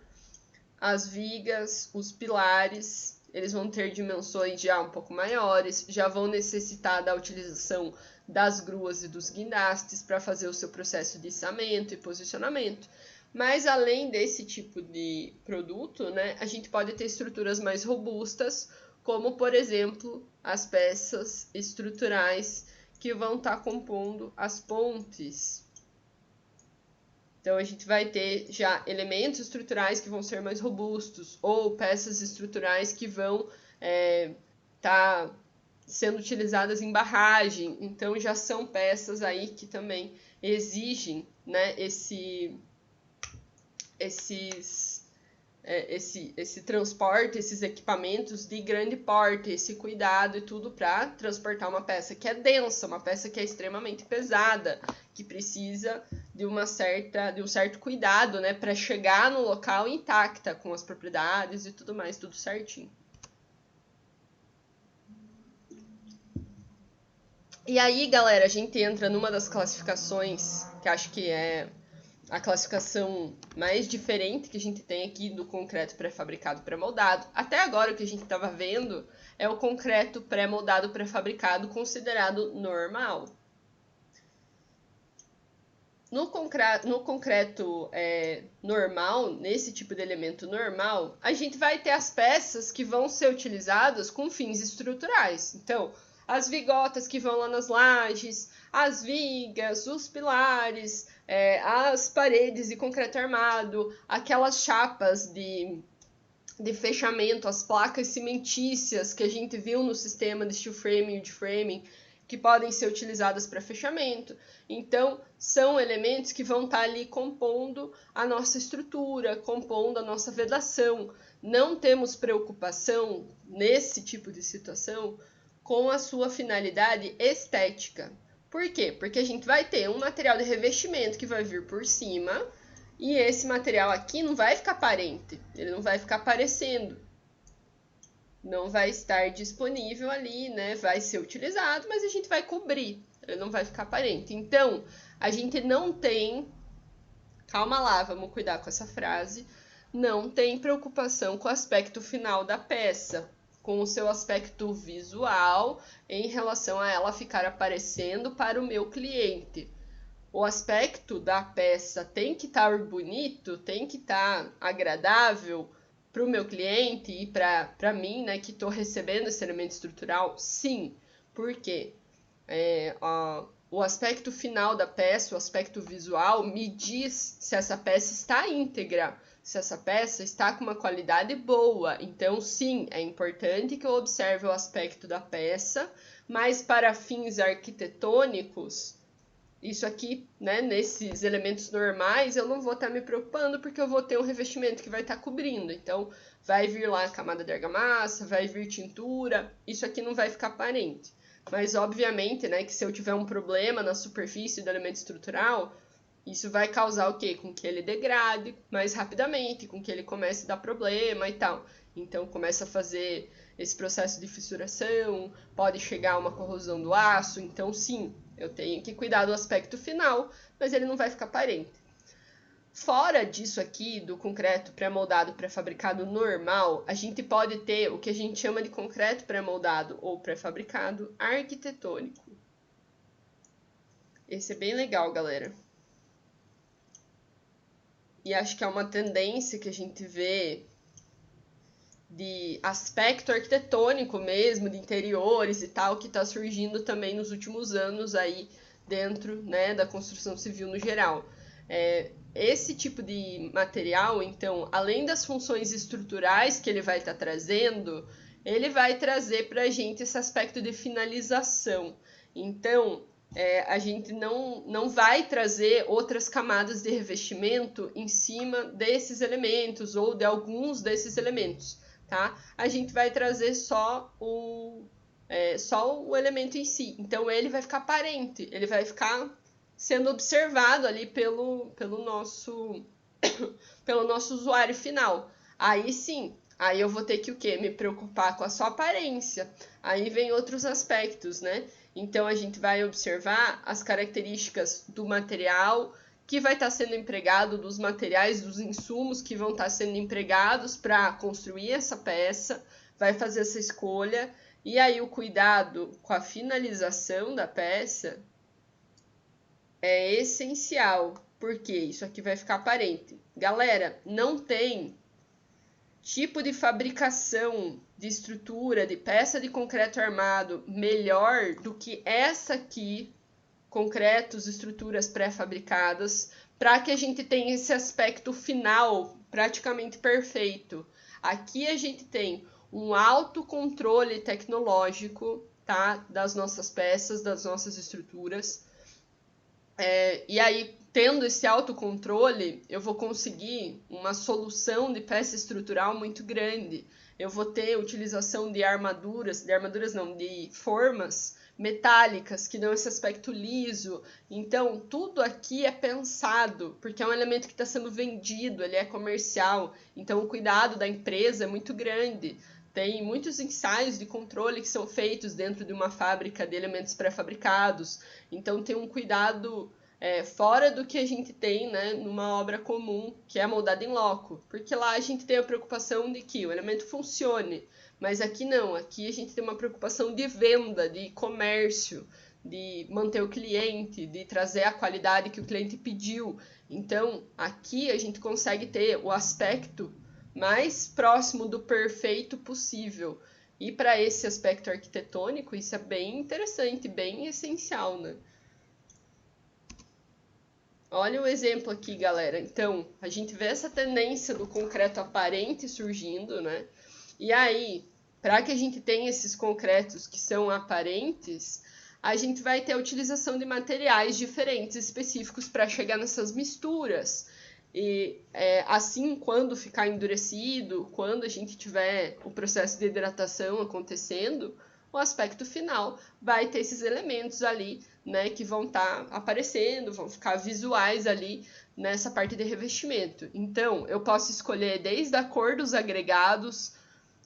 As vigas, os pilares, eles vão ter dimensões já um pouco maiores, já vão necessitar da utilização das gruas e dos guindastes para fazer o seu processo de içamento e posicionamento. Mas além desse tipo de produto, né, a gente pode ter estruturas mais robustas, como por exemplo as peças estruturais que vão estar compondo as pontes. Então a gente vai ter já elementos estruturais que vão ser mais robustos, ou peças estruturais que vão estar sendo utilizadas em barragem. Então já são peças aí que também exigem, né, esse transporte, esses equipamentos de grande porte, esse cuidado e tudo para transportar uma peça que é densa, uma peça que é extremamente pesada, que precisa de um certo cuidado, né, para chegar no local intacta, com as propriedades e tudo mais, tudo certinho. E aí, galera, a gente entra numa das classificações que acho que é a classificação mais diferente que a gente tem aqui do concreto pré-fabricado pré-moldado. Até agora, o que a gente estava vendo é o concreto pré-moldado pré-fabricado considerado normal. No concreto normal, nesse tipo de elemento normal, a gente vai ter as peças que vão ser utilizadas com fins estruturais. Então, as vigotas que vão lá nas lajes, as vigas, os pilares, as paredes de concreto armado, aquelas chapas de fechamento, as placas cimentícias que a gente viu no sistema de steel framing e de framing, que podem ser utilizadas para fechamento. Então, são elementos que vão estar ali compondo a nossa estrutura, compondo a nossa vedação. Não temos preocupação, nesse tipo de situação, com a sua finalidade estética. Por quê? Porque a gente vai ter um material de revestimento que vai vir por cima, e esse material aqui não vai ficar aparente, ele não vai ficar aparecendo. Não vai estar disponível ali, né? Vai ser utilizado, mas a gente vai cobrir, ele não vai ficar aparente. Então, a gente não tem, calma lá, vamos cuidar com essa frase, não tem preocupação com o aspecto final da peça, com o seu aspecto visual em relação a ela ficar aparecendo para o meu cliente. O aspecto da peça tem que estar bonito, tem que estar agradável para o meu cliente e para mim, né, que estou recebendo esse elemento estrutural, sim. Por quê? O aspecto final da peça, o aspecto visual, me diz se essa peça está íntegra, se essa peça está com uma qualidade boa. Então, sim, é importante que eu observe o aspecto da peça, mas para fins arquitetônicos, isso aqui, né, nesses elementos normais, eu não vou estar me preocupando porque eu vou ter um revestimento que vai estar cobrindo. Então, vai vir lá a camada de argamassa, vai vir tintura, isso aqui não vai ficar aparente. Mas, obviamente, né, que se eu tiver um problema na superfície do elemento estrutural, isso vai causar o quê? Com que ele degrade mais rapidamente, com que ele comece a dar problema e tal. Então, começa a fazer esse processo de fissuração, pode chegar a uma corrosão do aço. Então, sim, eu tenho que cuidar do aspecto final, mas ele não vai ficar aparente. Fora disso aqui, do concreto pré-moldado pré-fabricado normal, a gente pode ter o que a gente chama de concreto pré-moldado ou pré-fabricado arquitetônico. Esse é bem legal, galera. E acho que é uma tendência que a gente vê de aspecto arquitetônico mesmo, de interiores e tal, que está surgindo também nos últimos anos aí dentro, né, da construção civil no geral. Esse tipo de material, então, além das funções estruturais que ele vai estar trazendo, ele vai trazer para a gente esse aspecto de finalização. Então, a gente não vai trazer outras camadas de revestimento em cima desses elementos ou de alguns desses elementos, tá? A gente vai trazer só o elemento em si. Então, ele vai ficar aparente, ele vai ficar sendo observado ali pelo nosso usuário final. Aí sim, Aí eu vou ter que o quê? Me preocupar com a sua aparência. Aí vem outros aspectos, né? Então a gente vai observar as características do material que vai estar sendo empregado, dos materiais, dos insumos que vão estar sendo empregados para construir essa peça, vai fazer essa escolha, e aí o cuidado com a finalização da peça é essencial, porque isso aqui vai ficar aparente. Galera, não tem tipo de fabricação de estrutura, de peça de concreto armado melhor do que essa aqui, concretos, estruturas pré-fabricadas, para que a gente tenha esse aspecto final praticamente perfeito. Aqui a gente tem um alto controle tecnológico, tá, das nossas peças, das nossas estruturas. E aí, tendo esse autocontrole, eu vou conseguir uma solução de peça estrutural muito grande. Eu vou ter utilização de de formas metálicas, que dão esse aspecto liso. Então, tudo aqui é pensado, porque é um elemento que está sendo vendido, ele é comercial. Então, o cuidado da empresa é muito grande. Tem muitos ensaios de controle que são feitos dentro de uma fábrica de elementos pré-fabricados. Então, tem um cuidado fora do que a gente tem, né, numa obra comum, que é moldada em loco. Porque lá a gente tem a preocupação de que o elemento funcione. Mas aqui não, aqui a gente tem uma preocupação de venda, de comércio, de manter o cliente, de trazer a qualidade que o cliente pediu. Então, aqui a gente consegue ter o aspecto mais próximo do perfeito possível. E para esse aspecto arquitetônico, isso é bem interessante, bem essencial, né? Olha o exemplo aqui, galera. Então, a gente vê essa tendência do concreto aparente surgindo, né? E aí, para que a gente tenha esses concretos que são aparentes, a gente vai ter a utilização de materiais diferentes, específicos, para chegar nessas misturas. E assim, quando ficar endurecido, quando a gente tiver o processo de hidratação acontecendo, o aspecto final vai ter esses elementos ali, né, que vão estar aparecendo, vão ficar visuais ali nessa parte de revestimento. Então, eu posso escolher desde a cor dos agregados,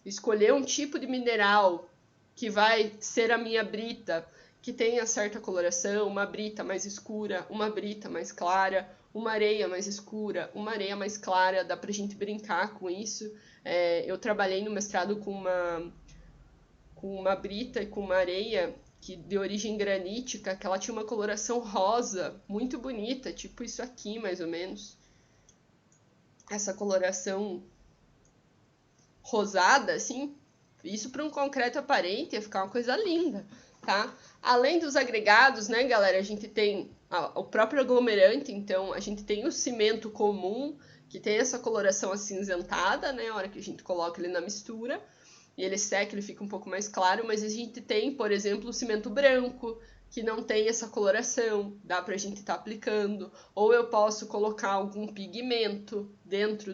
escolher um tipo de mineral que vai ser a minha brita, que tenha certa coloração, uma brita mais escura, uma brita mais clara, uma areia mais escura, uma areia mais clara, dá pra gente brincar com isso. Eu trabalhei no mestrado com uma brita e com uma areia de origem granítica, que ela tinha uma coloração rosa, muito bonita, tipo isso aqui, mais ou menos. Essa coloração rosada, assim, isso para um concreto aparente ia ficar uma coisa linda, tá? Além dos agregados, né, galera, a gente tem o próprio aglomerante, então a gente tem o cimento comum, que tem essa coloração acinzentada, né, a hora que a gente coloca ele na mistura, e ele seca, ele fica um pouco mais claro, mas a gente tem, por exemplo, o cimento branco, que não tem essa coloração, dá pra gente estar aplicando, ou eu posso colocar algum pigmento dentro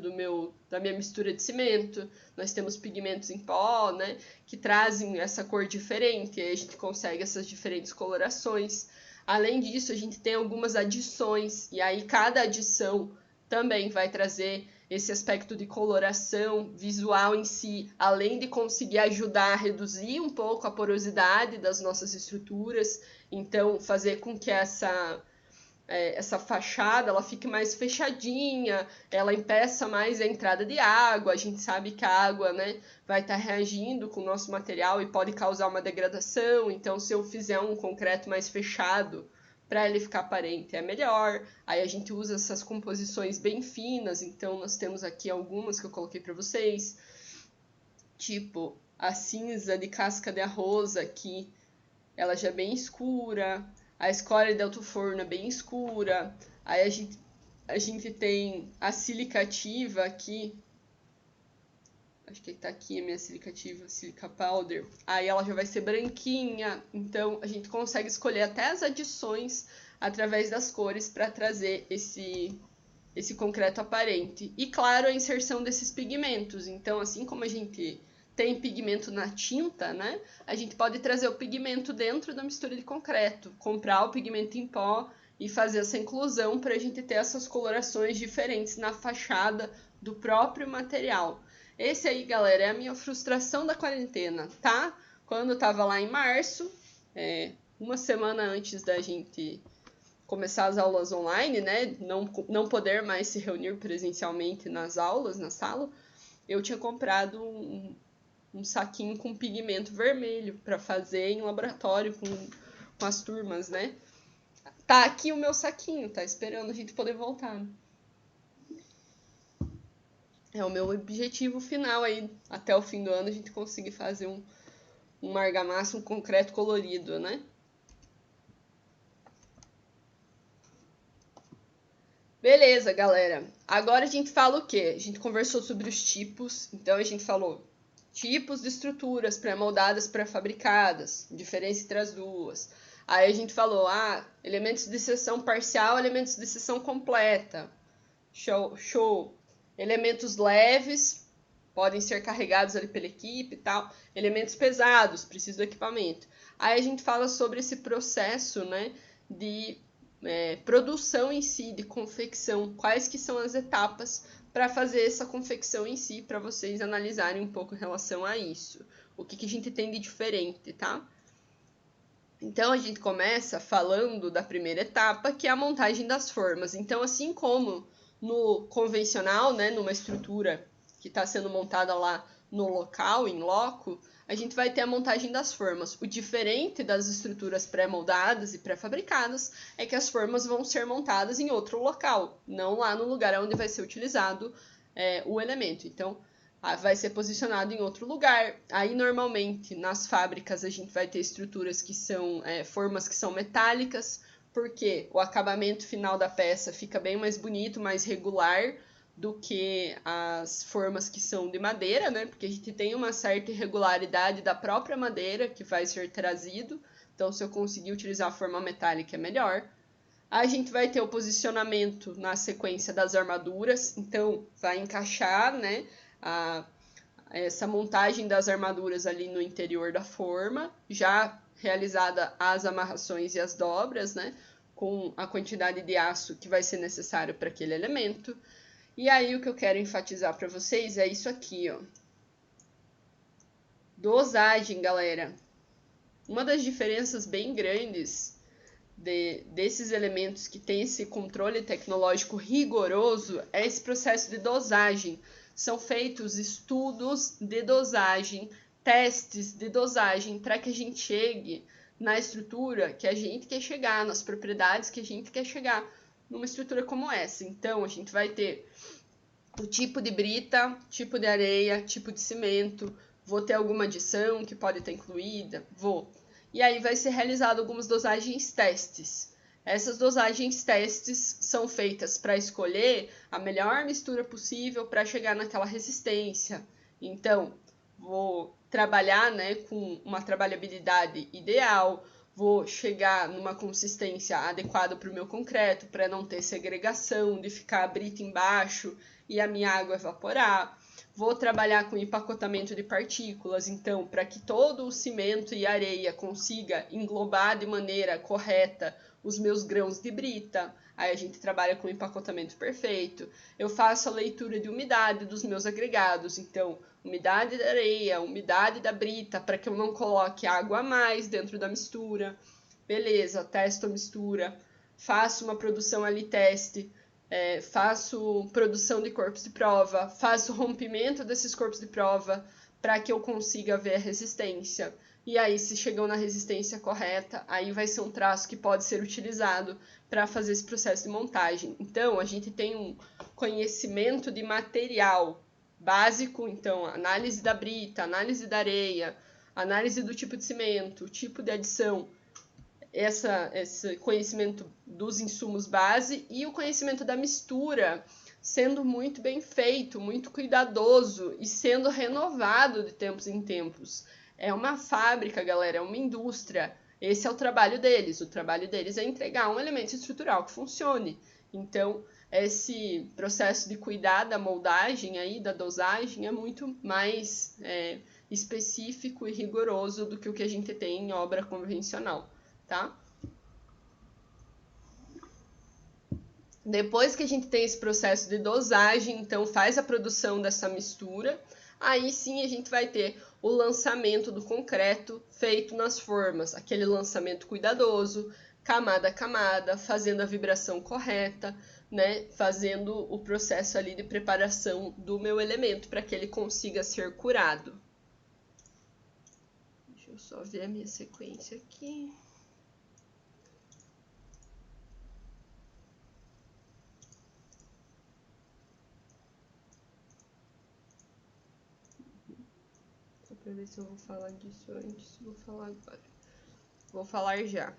da minha mistura de cimento. Nós temos pigmentos em pó, né, que trazem essa cor diferente, e aí a gente consegue essas diferentes colorações. Além disso, a gente tem algumas adições, e aí cada adição também vai trazer esse aspecto de coloração visual em si, além de conseguir ajudar a reduzir um pouco a porosidade das nossas estruturas, então fazer com que essa fachada ela fique mais fechadinha, ela impeça mais a entrada de água. A gente sabe que a água, né, vai estar reagindo com o nosso material e pode causar uma degradação, então se eu fizer um concreto mais fechado, para ele ficar aparente é melhor. Aí a gente usa essas composições bem finas, então nós temos aqui algumas que eu coloquei para vocês, tipo a cinza de casca de arroz aqui, ela já é bem escura, a escória de alto forno é bem escura, aí a gente tem a silicativa aqui, acho que tá aqui a minha silicativa, silica powder, aí ela já vai ser branquinha, então a gente consegue escolher até as adições através das cores para trazer esse concreto aparente. E claro, a inserção desses pigmentos, então assim como a gente tem pigmento na tinta, né, a gente pode trazer o pigmento dentro da mistura de concreto, comprar o pigmento em pó e fazer essa inclusão para a gente ter essas colorações diferentes na fachada do próprio material. Esse aí, galera, é a minha frustração da quarentena, tá? Quando eu tava lá em março, uma semana antes da gente começar as aulas online, né? Não poder mais se reunir presencialmente nas aulas, na sala, eu tinha comprado um saquinho com pigmento vermelho para fazer em laboratório com as turmas, né? Tá aqui o meu saquinho, tá esperando a gente poder voltar. É o meu objetivo final aí, até o fim do ano a gente conseguir fazer uma argamassa, um concreto colorido, né? Beleza, galera. Agora a gente fala o quê? A gente conversou sobre os tipos, então a gente falou tipos de estruturas pré-moldadas, pré-fabricadas, diferença entre as duas. Aí a gente falou, elementos de seção parcial, elementos de seção completa. Show. Elementos leves, podem ser carregados ali pela equipe e tal. Elementos pesados, precisa do equipamento. Aí a gente fala sobre esse processo, né, de produção em si, de confecção, quais que são as etapas para fazer essa confecção em si, para vocês analisarem um pouco em relação a isso. O que a gente tem de diferente, tá? Então, a gente começa falando da primeira etapa, que é a montagem das formas. Então, assim como no convencional, né, numa estrutura que está sendo montada lá no local, em loco, a gente vai ter a montagem das formas. O diferente das estruturas pré-moldadas e pré-fabricadas é que as formas vão ser montadas em outro local, não lá no lugar onde vai ser utilizado o elemento. Então, vai ser posicionado em outro lugar. Aí, normalmente, nas fábricas, a gente vai ter estruturas que são formas que são metálicas, porque o acabamento final da peça fica bem mais bonito, mais regular do que as formas que são de madeira, né? Porque a gente tem uma certa irregularidade da própria madeira que vai ser trazido. Então, se eu conseguir utilizar a forma metálica, é melhor. A gente vai ter o posicionamento na sequência das armaduras. Então, vai encaixar, né, essa montagem das armaduras ali no interior da forma, já realizada as amarrações e as dobras, né, com a quantidade de aço que vai ser necessário para aquele elemento. E aí o que eu quero enfatizar para vocês é isso aqui, ó. Dosagem, galera. Uma das diferenças bem grandes desses elementos que tem esse controle tecnológico rigoroso é esse processo de dosagem. São feitos estudos de dosagem, testes de dosagem, para que a gente chegue na estrutura que a gente quer chegar, nas propriedades que a gente quer chegar numa estrutura como essa. Então, a gente vai ter o tipo de brita, tipo de areia, tipo de cimento, vou ter alguma adição que pode estar incluída, vou. E aí vai ser realizado algumas dosagens testes. Essas dosagens testes são feitas para escolher a melhor mistura possível para chegar naquela resistência. Então, vou trabalhar, né, com uma trabalhabilidade ideal, vou chegar numa consistência adequada para o meu concreto, para não ter segregação, de ficar a brita embaixo e a minha água evaporar. Vou trabalhar com empacotamento de partículas, então, para que todo o cimento e areia consiga englobar de maneira correta os meus grãos de brita. Aí a gente trabalha com empacotamento perfeito. Eu faço a leitura de umidade dos meus agregados, então, umidade da areia, umidade da brita, para que eu não coloque água a mais dentro da mistura. Beleza, testo a mistura, faço uma produção ali teste, faço produção de corpos de prova, faço rompimento desses corpos de prova para que eu consiga ver a resistência. E aí, se chegou na resistência correta, aí vai ser um traço que pode ser utilizado para fazer esse processo de montagem. Então, a gente tem um conhecimento de material básico, então, análise da brita, análise da areia, análise do tipo de cimento, tipo de adição, esse conhecimento dos insumos base e o conhecimento da mistura sendo muito bem feito, muito cuidadoso e sendo renovado de tempos em tempos. É uma fábrica, galera, é uma indústria. Esse é o trabalho deles. O trabalho deles é entregar um elemento estrutural que funcione. Então, esse processo de cuidar da moldagem aí, da dosagem, é muito mais específico e rigoroso do que o que a gente tem em obra convencional, tá? Depois que a gente tem esse processo de dosagem, então faz a produção dessa mistura, aí sim a gente vai ter o lançamento do concreto feito nas formas, aquele lançamento cuidadoso, camada a camada, fazendo a vibração correta, né? Fazendo o processo ali de preparação do meu elemento para que ele consiga ser curado. Deixa eu só ver a minha sequência aqui. Só para ver se eu vou falar disso antes. Vou falar agora. Vou falar já.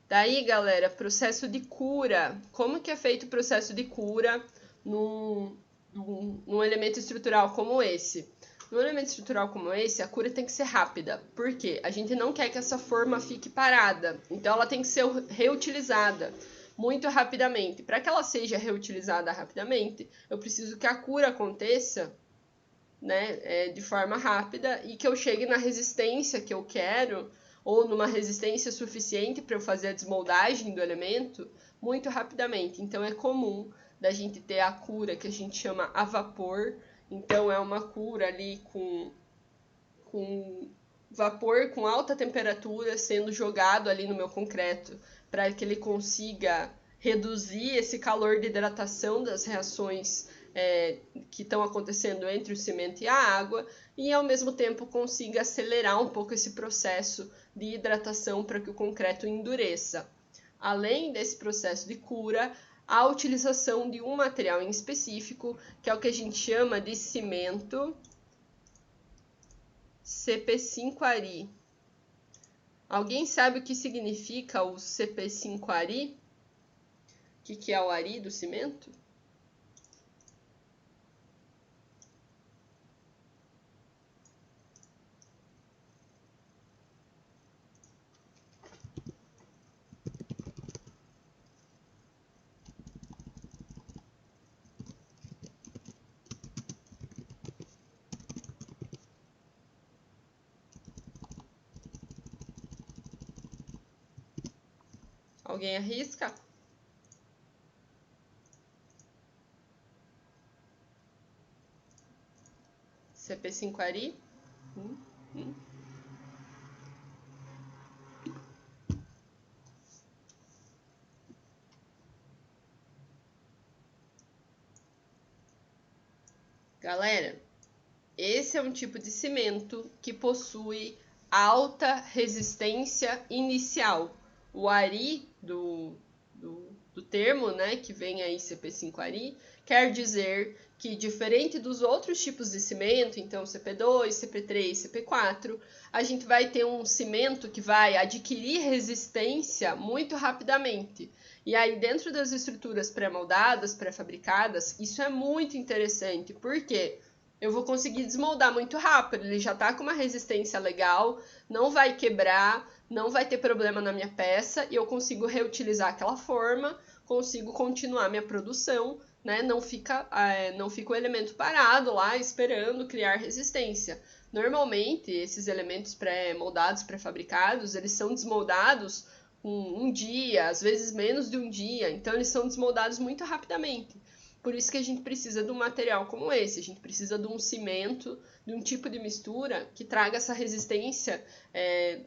Daí, galera, processo de cura. Como que é feito o processo de cura num elemento estrutural como esse? Num elemento estrutural como esse, a cura tem que ser rápida. Por quê? A gente não quer que essa forma fique parada. Então, ela tem que ser reutilizada muito rapidamente. Para que ela seja reutilizada rapidamente, eu preciso que a cura aconteça, né, de forma rápida e que eu chegue na resistência que eu quero, ou numa resistência suficiente para eu fazer a desmoldagem do elemento muito rapidamente. Então é comum da gente ter a cura que a gente chama a vapor. Então é uma cura ali com vapor com alta temperatura sendo jogado ali no meu concreto para que ele consiga reduzir esse calor de hidratação das reações que estão acontecendo entre o cimento e a água e ao mesmo tempo consiga acelerar um pouco esse processo de hidratação para que o concreto endureça. Além desse processo de cura, a utilização de um material em específico, que é o que a gente chama de cimento CP5-Ari. Alguém sabe o que significa o CP5-Ari? O que é o Ari do cimento? Alguém arrisca? CP5-Ari? Galera, esse é um tipo de cimento que possui alta resistência inicial. O Ari do termo, né, que vem aí CP5-Ari, quer dizer que, diferente dos outros tipos de cimento, então CP2, CP3, CP4, a gente vai ter um cimento que vai adquirir resistência muito rapidamente. E aí, dentro das estruturas pré-moldadas, pré-fabricadas, isso é muito interessante, porque eu vou conseguir desmoldar muito rápido, ele já está com uma resistência legal, não vai quebrar, não vai ter problema na minha peça, e eu consigo reutilizar aquela forma, consigo continuar minha produção, né? Não fica o elemento parado lá esperando criar resistência. Normalmente, esses elementos pré-moldados, pré-fabricados, eles são desmoldados com um dia, às vezes menos de um dia, então eles são desmoldados muito rapidamente. Por isso que a gente precisa de um material como esse, a gente precisa de um cimento, de um tipo de mistura que traga essa resistência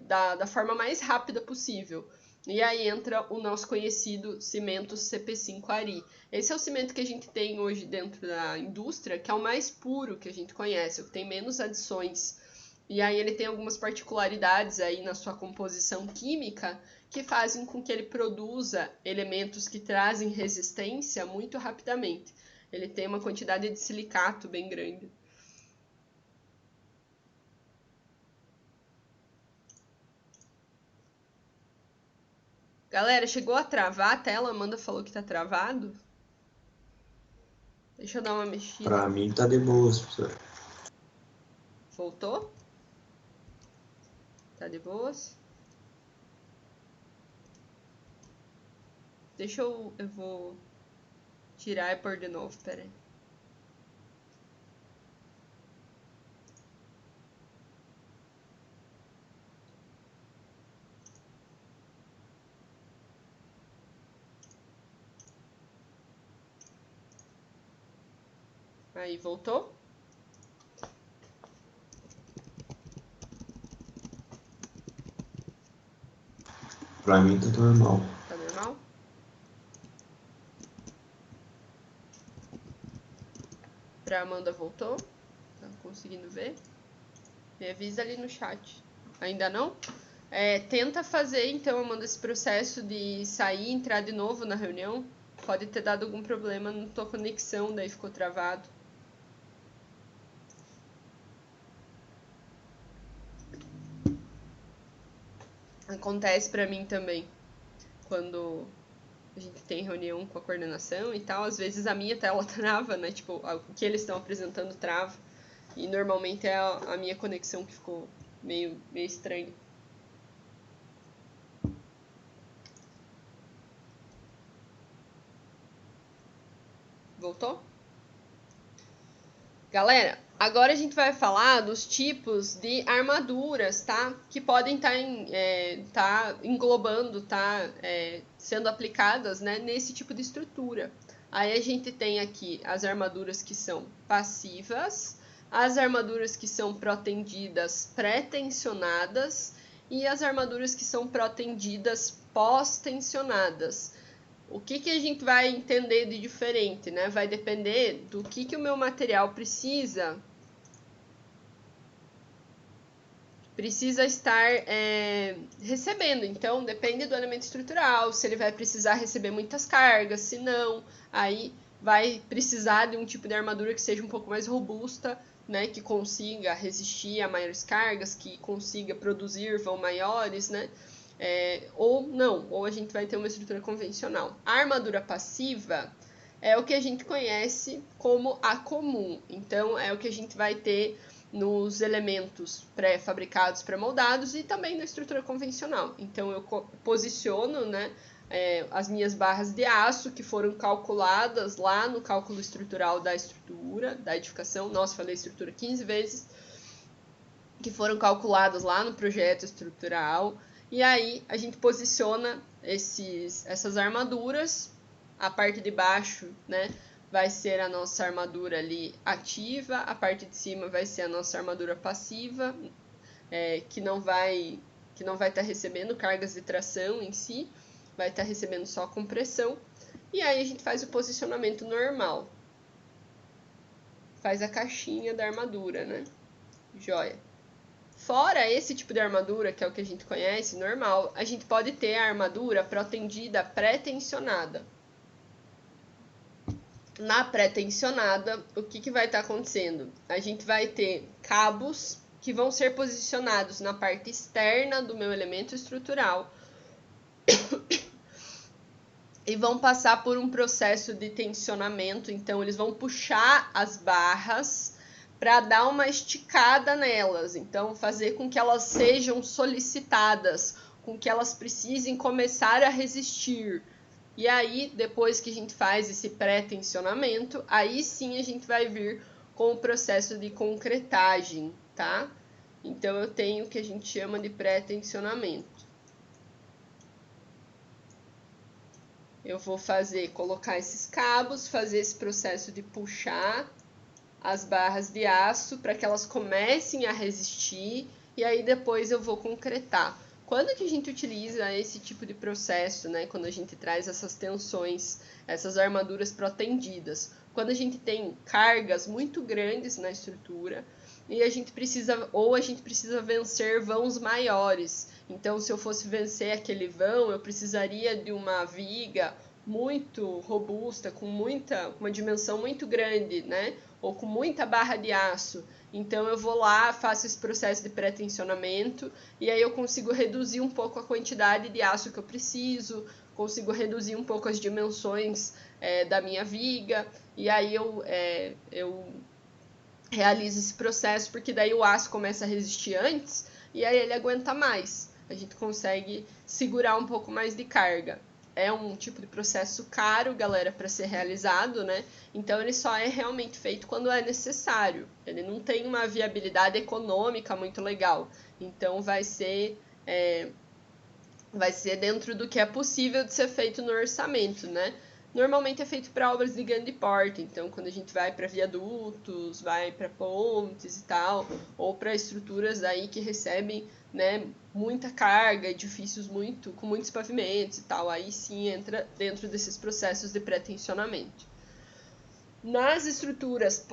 da forma mais rápida possível. E aí entra o nosso conhecido cimento CP5-Ari. Esse é o cimento que a gente tem hoje dentro da indústria, que é o mais puro que a gente conhece, o que tem menos adições. E aí ele tem algumas particularidades aí na sua composição química que fazem com que ele produza elementos que trazem resistência muito rapidamente. Ele tem uma quantidade de silicato bem grande. Galera, chegou a travar a tela? A Amanda falou que tá travado. Deixa eu dar uma mexida. Pra mim tá de boas, professor. Voltou? Tá de boas? Deixa eu vou tirar e pôr de novo, pera aí. Aí, voltou? Pra mim tá normal. Tá normal? Pra Amanda voltou? Tá conseguindo ver? Me avisa ali no chat. Ainda não? Tenta fazer, então, Amanda, esse processo de sair e entrar de novo na reunião. Pode ter dado algum problema na tua conexão, daí ficou travado. Acontece pra mim também. Quando a gente tem reunião com a coordenação e tal, às vezes a minha tela trava, né? Tipo, o que eles estão apresentando trava. E normalmente é a minha conexão que ficou meio estranha. Voltou? Galera, agora a gente vai falar dos tipos de armaduras, tá? Que podem estar englobando, sendo aplicadas, né, nesse tipo de estrutura. Aí a gente tem aqui as armaduras que são passivas, as armaduras que são protendidas pré-tensionadas e as armaduras que são protendidas pós-tensionadas. O que a gente vai entender de diferente, né? Vai depender do que o meu material precisa estar recebendo. Então, depende do elemento estrutural, se ele vai precisar receber muitas cargas, se não, aí vai precisar de um tipo de armadura que seja um pouco mais robusta, né? Que consiga resistir a maiores cargas, que consiga produzir vão maiores, né? Ou não, ou a gente vai ter uma estrutura convencional. A armadura passiva é o que a gente conhece como a comum. Então, é o que a gente vai ter nos elementos pré-fabricados, pré-moldados e também na estrutura convencional. Então, eu posiciono, né, as minhas barras de aço que foram calculadas lá no cálculo estrutural da estrutura, da edificação. Nossa, falei estrutura 15 vezes. Que foram calculadas lá no projeto estrutural. E aí a gente posiciona essas armaduras. A parte de baixo, né, vai ser a nossa armadura ali ativa. A parte de cima vai ser a nossa armadura passiva, que não vai estar recebendo cargas de tração em si. Vai estar recebendo só compressão. E aí a gente faz o posicionamento normal. Faz a caixinha da armadura, né? Joia. Fora esse tipo de armadura, que é o que a gente conhece, normal, a gente pode ter a armadura protendida pré-tensionada. Na pré-tensionada, o que vai estar acontecendo? A gente vai ter cabos que vão ser posicionados na parte externa do meu elemento estrutural e vão passar por um processo de tensionamento. Então, eles vão puxar as barras para dar uma esticada nelas, então fazer com que elas sejam solicitadas, com que elas precisem começar a resistir. E aí, depois que a gente faz esse pré-tensionamento, aí sim a gente vai vir com o processo de concretagem, tá? Então, eu tenho o que a gente chama de pré-tensionamento. Eu vou colocar esses cabos, fazer esse processo de puxar as barras de aço para que elas comecem a resistir e aí depois eu vou concretar. Quando que a gente utiliza esse tipo de processo, né? Quando a gente traz essas tensões, essas armaduras protendidas, quando a gente tem cargas muito grandes na estrutura e a gente precisa vencer vãos maiores. Então, se eu fosse vencer aquele vão, eu precisaria de uma viga muito robusta, com uma dimensão muito grande, né? Ou com muita barra de aço. Então, eu vou lá, faço esse processo de pré-tensionamento e aí eu consigo reduzir um pouco a quantidade de aço que eu preciso, consigo reduzir um pouco as dimensões da minha viga e aí eu realizo esse processo porque daí o aço começa a resistir antes e aí ele aguenta mais. A gente consegue segurar um pouco mais de carga. É um tipo de processo caro, galera, para ser realizado, né? Então, ele só é realmente feito quando é necessário. Ele não tem uma viabilidade econômica muito legal. Então, vai ser dentro do que é possível de ser feito no orçamento, né? Normalmente é feito para obras de grande porte. Então, quando a gente vai para viadutos, vai para pontes e tal, ou para estruturas aí que recebem né, muita carga, edifícios com muitos pavimentos e tal, aí sim entra dentro desses processos de pré-tensionamento. Nas estruturas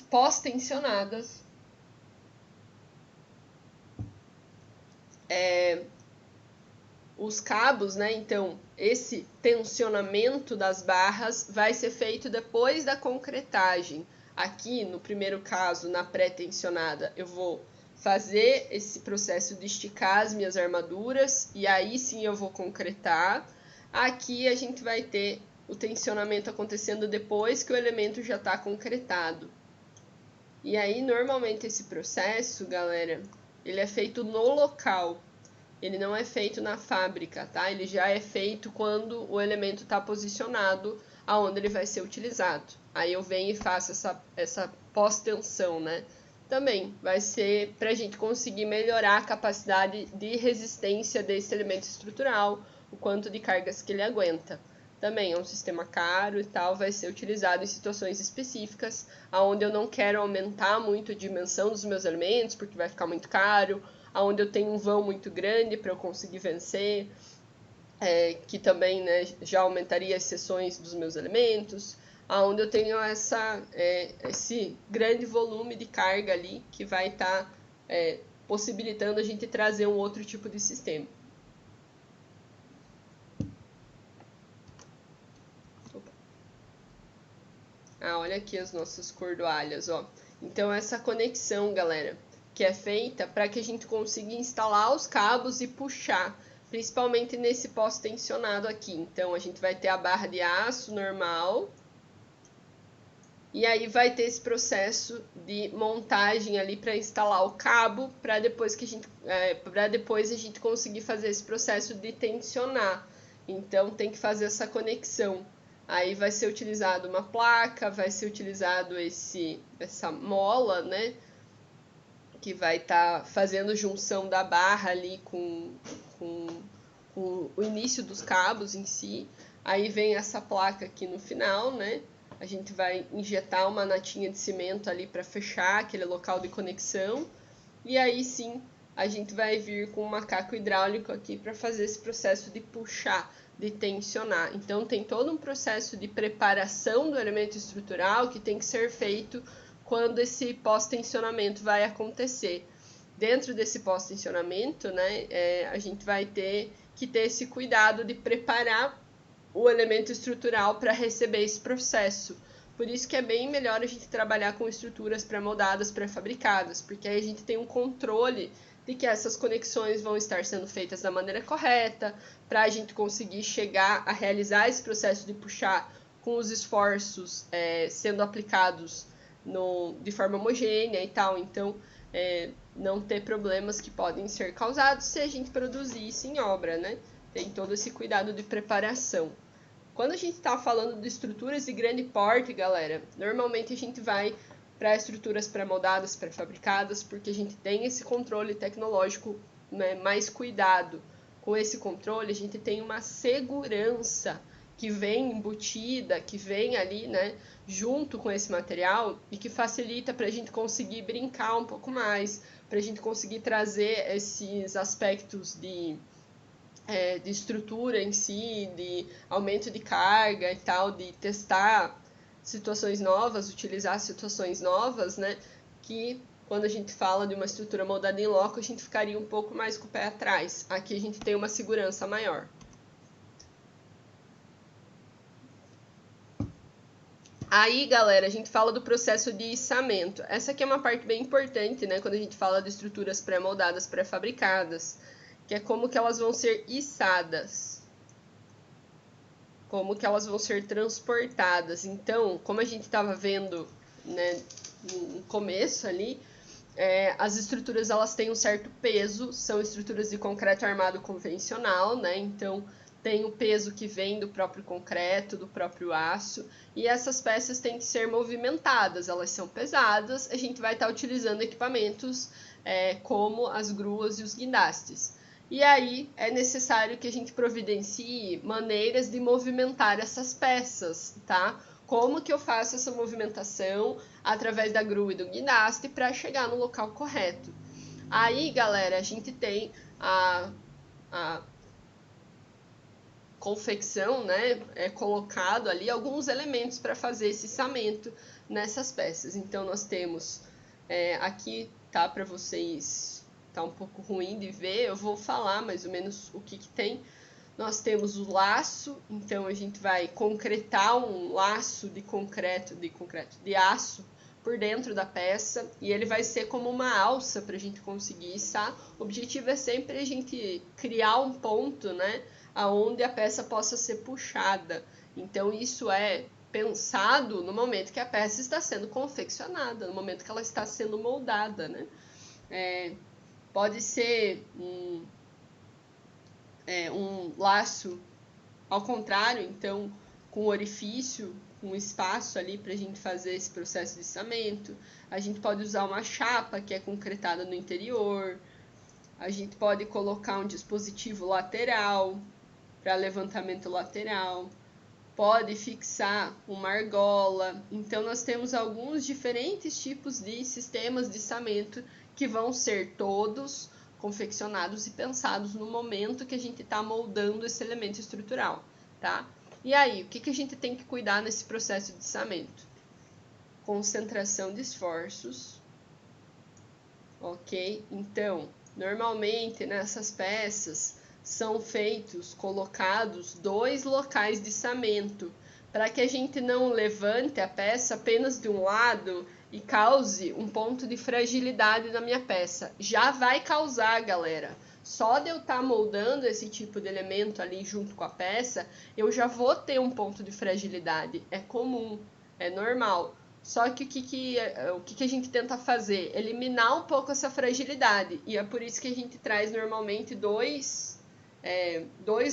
pós-tensionadas, os cabos, né, então esse tensionamento das barras vai ser feito depois da concretagem. Aqui, no primeiro caso, na pré-tensionada, eu vou fazer esse processo de esticar as minhas armaduras e aí sim eu vou concretar. Aqui a gente vai ter o tensionamento acontecendo depois que o elemento já está concretado. E aí, normalmente, esse processo, galera, ele é feito no local. Ele não é feito na fábrica, tá? Ele já é feito quando o elemento está posicionado aonde ele vai ser utilizado. Aí eu venho e faço essa pós-tensão, né? Também vai ser para a gente conseguir melhorar a capacidade de resistência desse elemento estrutural, o quanto de cargas que ele aguenta. Também é um sistema caro e tal, vai ser utilizado em situações específicas, onde eu não quero aumentar muito a dimensão dos meus elementos, porque vai ficar muito caro, onde eu tenho um vão muito grande para eu conseguir vencer, que também, né, já aumentaria as seções dos meus elementos, onde eu tenho esse grande volume de carga ali, que vai estar possibilitando a gente trazer um outro tipo de sistema. Olha aqui as nossas cordoalhas, ó. Então, essa conexão, galera, que é feita para que a gente consiga instalar os cabos e puxar, principalmente nesse pós-tensionado aqui. Então, a gente vai ter a barra de aço normal, e aí vai ter esse processo de montagem ali para instalar o cabo, para depois a gente conseguir fazer esse processo de tensionar. Então, tem que fazer essa conexão. Aí vai ser utilizado uma placa, vai ser utilizado essa mola, né, que vai estar fazendo junção da barra ali com o início dos cabos em si. Aí vem essa placa aqui no final, né, a gente vai injetar uma natinha de cimento ali para fechar aquele local de conexão. E aí sim, a gente vai vir com um macaco hidráulico aqui para fazer esse processo de puxar, de tensionar. Então, tem todo um processo de preparação do elemento estrutural que tem que ser feito quando esse pós-tensionamento vai acontecer. Dentro desse pós-tensionamento, né, a gente vai ter que ter esse cuidado de preparar o elemento estrutural para receber esse processo. Por isso que é bem melhor a gente trabalhar com estruturas pré-moldadas, pré-fabricadas, porque aí a gente tem um controle de que essas conexões vão estar sendo feitas da maneira correta, para a gente conseguir chegar a realizar esse processo de puxar com os esforços sendo aplicados de forma homogênea e tal. Então, não ter problemas que podem ser causados se a gente produzir isso em obra, né? Tem todo esse cuidado de preparação. Quando a gente está falando de estruturas de grande porte, galera, normalmente a gente vai para estruturas pré-moldadas, pré-fabricadas, porque a gente tem esse controle tecnológico, né, mais cuidado. Com esse controle, a gente tem uma segurança que vem embutida, que vem ali, né, junto com esse material e que facilita para a gente conseguir brincar um pouco mais, para a gente conseguir trazer esses aspectos de estrutura em si, de aumento de carga e tal, de testar situações novas, utilizar situações novas, né? Que quando a gente fala de uma estrutura moldada em loco, a gente ficaria um pouco mais com o pé atrás. Aqui a gente tem uma segurança maior. Aí, galera, a gente fala do processo de içamento. Essa aqui é uma parte bem importante, né? Quando a gente fala de estruturas pré-moldadas, pré-fabricadas, que é como que elas vão ser içadas, como que elas vão ser transportadas. Então, como a gente estava vendo, né, no começo ali, as estruturas elas têm um certo peso, são estruturas de concreto armado convencional, né? Então, tem o peso que vem do próprio concreto, do próprio aço, e essas peças têm que ser movimentadas, elas são pesadas, a gente vai estar utilizando equipamentos como as gruas e os guindastes. E aí é necessário que a gente providencie maneiras de movimentar essas peças, tá? Como que eu faço essa movimentação através da grua e do guindaste para chegar no local correto? Aí, galera, a gente tem a confecção, né? É colocado ali alguns elementos para fazer esse içamento nessas peças. Então, nós temos aqui, tá, para vocês, tá um pouco ruim de ver, eu vou falar mais ou menos o que tem. Nós temos o laço, então a gente vai concretar um laço de aço por dentro da peça, e ele vai ser como uma alça para a gente conseguir içar. O objetivo é sempre a gente criar um ponto, né, aonde a peça possa ser puxada. Então isso é pensado no momento que a peça está sendo confeccionada, no momento que ela está sendo moldada, né? Pode ser um laço ao contrário, então com orifício, com espaço ali para a gente fazer esse processo de içamento. A gente pode usar uma chapa que é concretada no interior. A gente pode colocar um dispositivo lateral para levantamento lateral. Pode fixar uma argola. Então nós temos alguns diferentes tipos de sistemas de içamento que vão ser todos confeccionados e pensados no momento que a gente está moldando esse elemento estrutural, tá? E aí, o que a gente tem que cuidar nesse processo de içamento? Concentração de esforços, ok? Então, normalmente nessas peças são colocados 2 locais de içamento, para que a gente não levante a peça apenas de um lado e cause um ponto de fragilidade na minha peça. Já vai causar, galera. Só de eu estar moldando esse tipo de elemento ali junto com a peça, eu já vou ter um ponto de fragilidade. É comum, é normal. Só que o que a gente tenta fazer? Eliminar um pouco essa fragilidade. E é por isso que a gente traz normalmente dois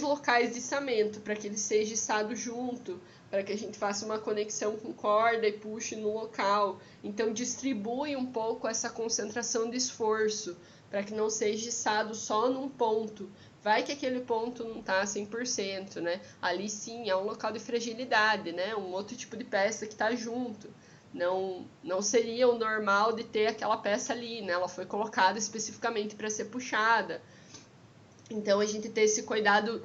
locais de içamento, para que ele seja içado junto, para que a gente faça uma conexão com corda e puxe no local. Então distribui um pouco essa concentração de esforço, para que não seja içado só num ponto. Vai que aquele ponto não está 100%, né? Ali sim é um local de fragilidade, né? Um outro tipo de peça que está junto. Não seria o normal de ter aquela peça ali, né? Ela foi colocada especificamente para ser puxada. Então a gente tem esse cuidado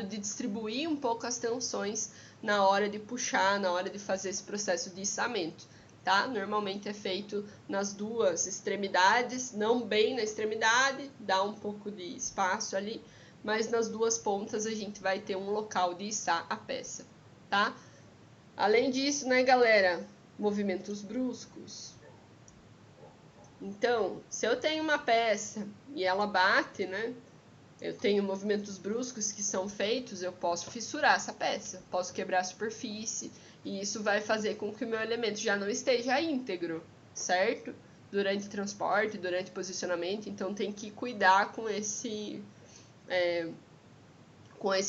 de distribuir um pouco as tensões na hora de puxar, na hora de fazer esse processo de içamento, tá? Normalmente é feito nas 2 extremidades, não bem na extremidade, dá um pouco de espaço ali, mas nas 2 pontas a gente vai ter um local de içar a peça, tá? Além disso, né, galera, movimentos bruscos. Então, se eu tenho uma peça e ela bate, né, eu tenho movimentos bruscos que são feitos, eu posso fissurar essa peça, posso quebrar a superfície, e isso vai fazer com que o meu elemento já não esteja íntegro, certo? Durante transporte, durante posicionamento, então tem que cuidar com esse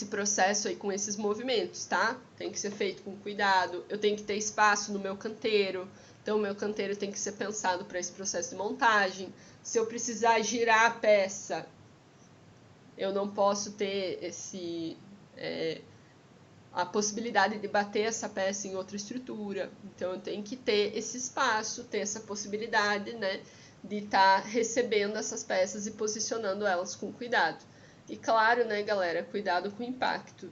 processo aí, com esses movimentos, tá? Tem que ser feito com cuidado, eu tenho que ter espaço no meu canteiro, então o meu canteiro tem que ser pensado para esse processo de montagem. Se eu precisar girar a peça, eu não posso ter a possibilidade de bater essa peça em outra estrutura. Então, eu tenho que ter esse espaço, ter essa possibilidade, né, de estar recebendo essas peças e posicionando elas com cuidado. E claro, né, galera, cuidado com o impacto,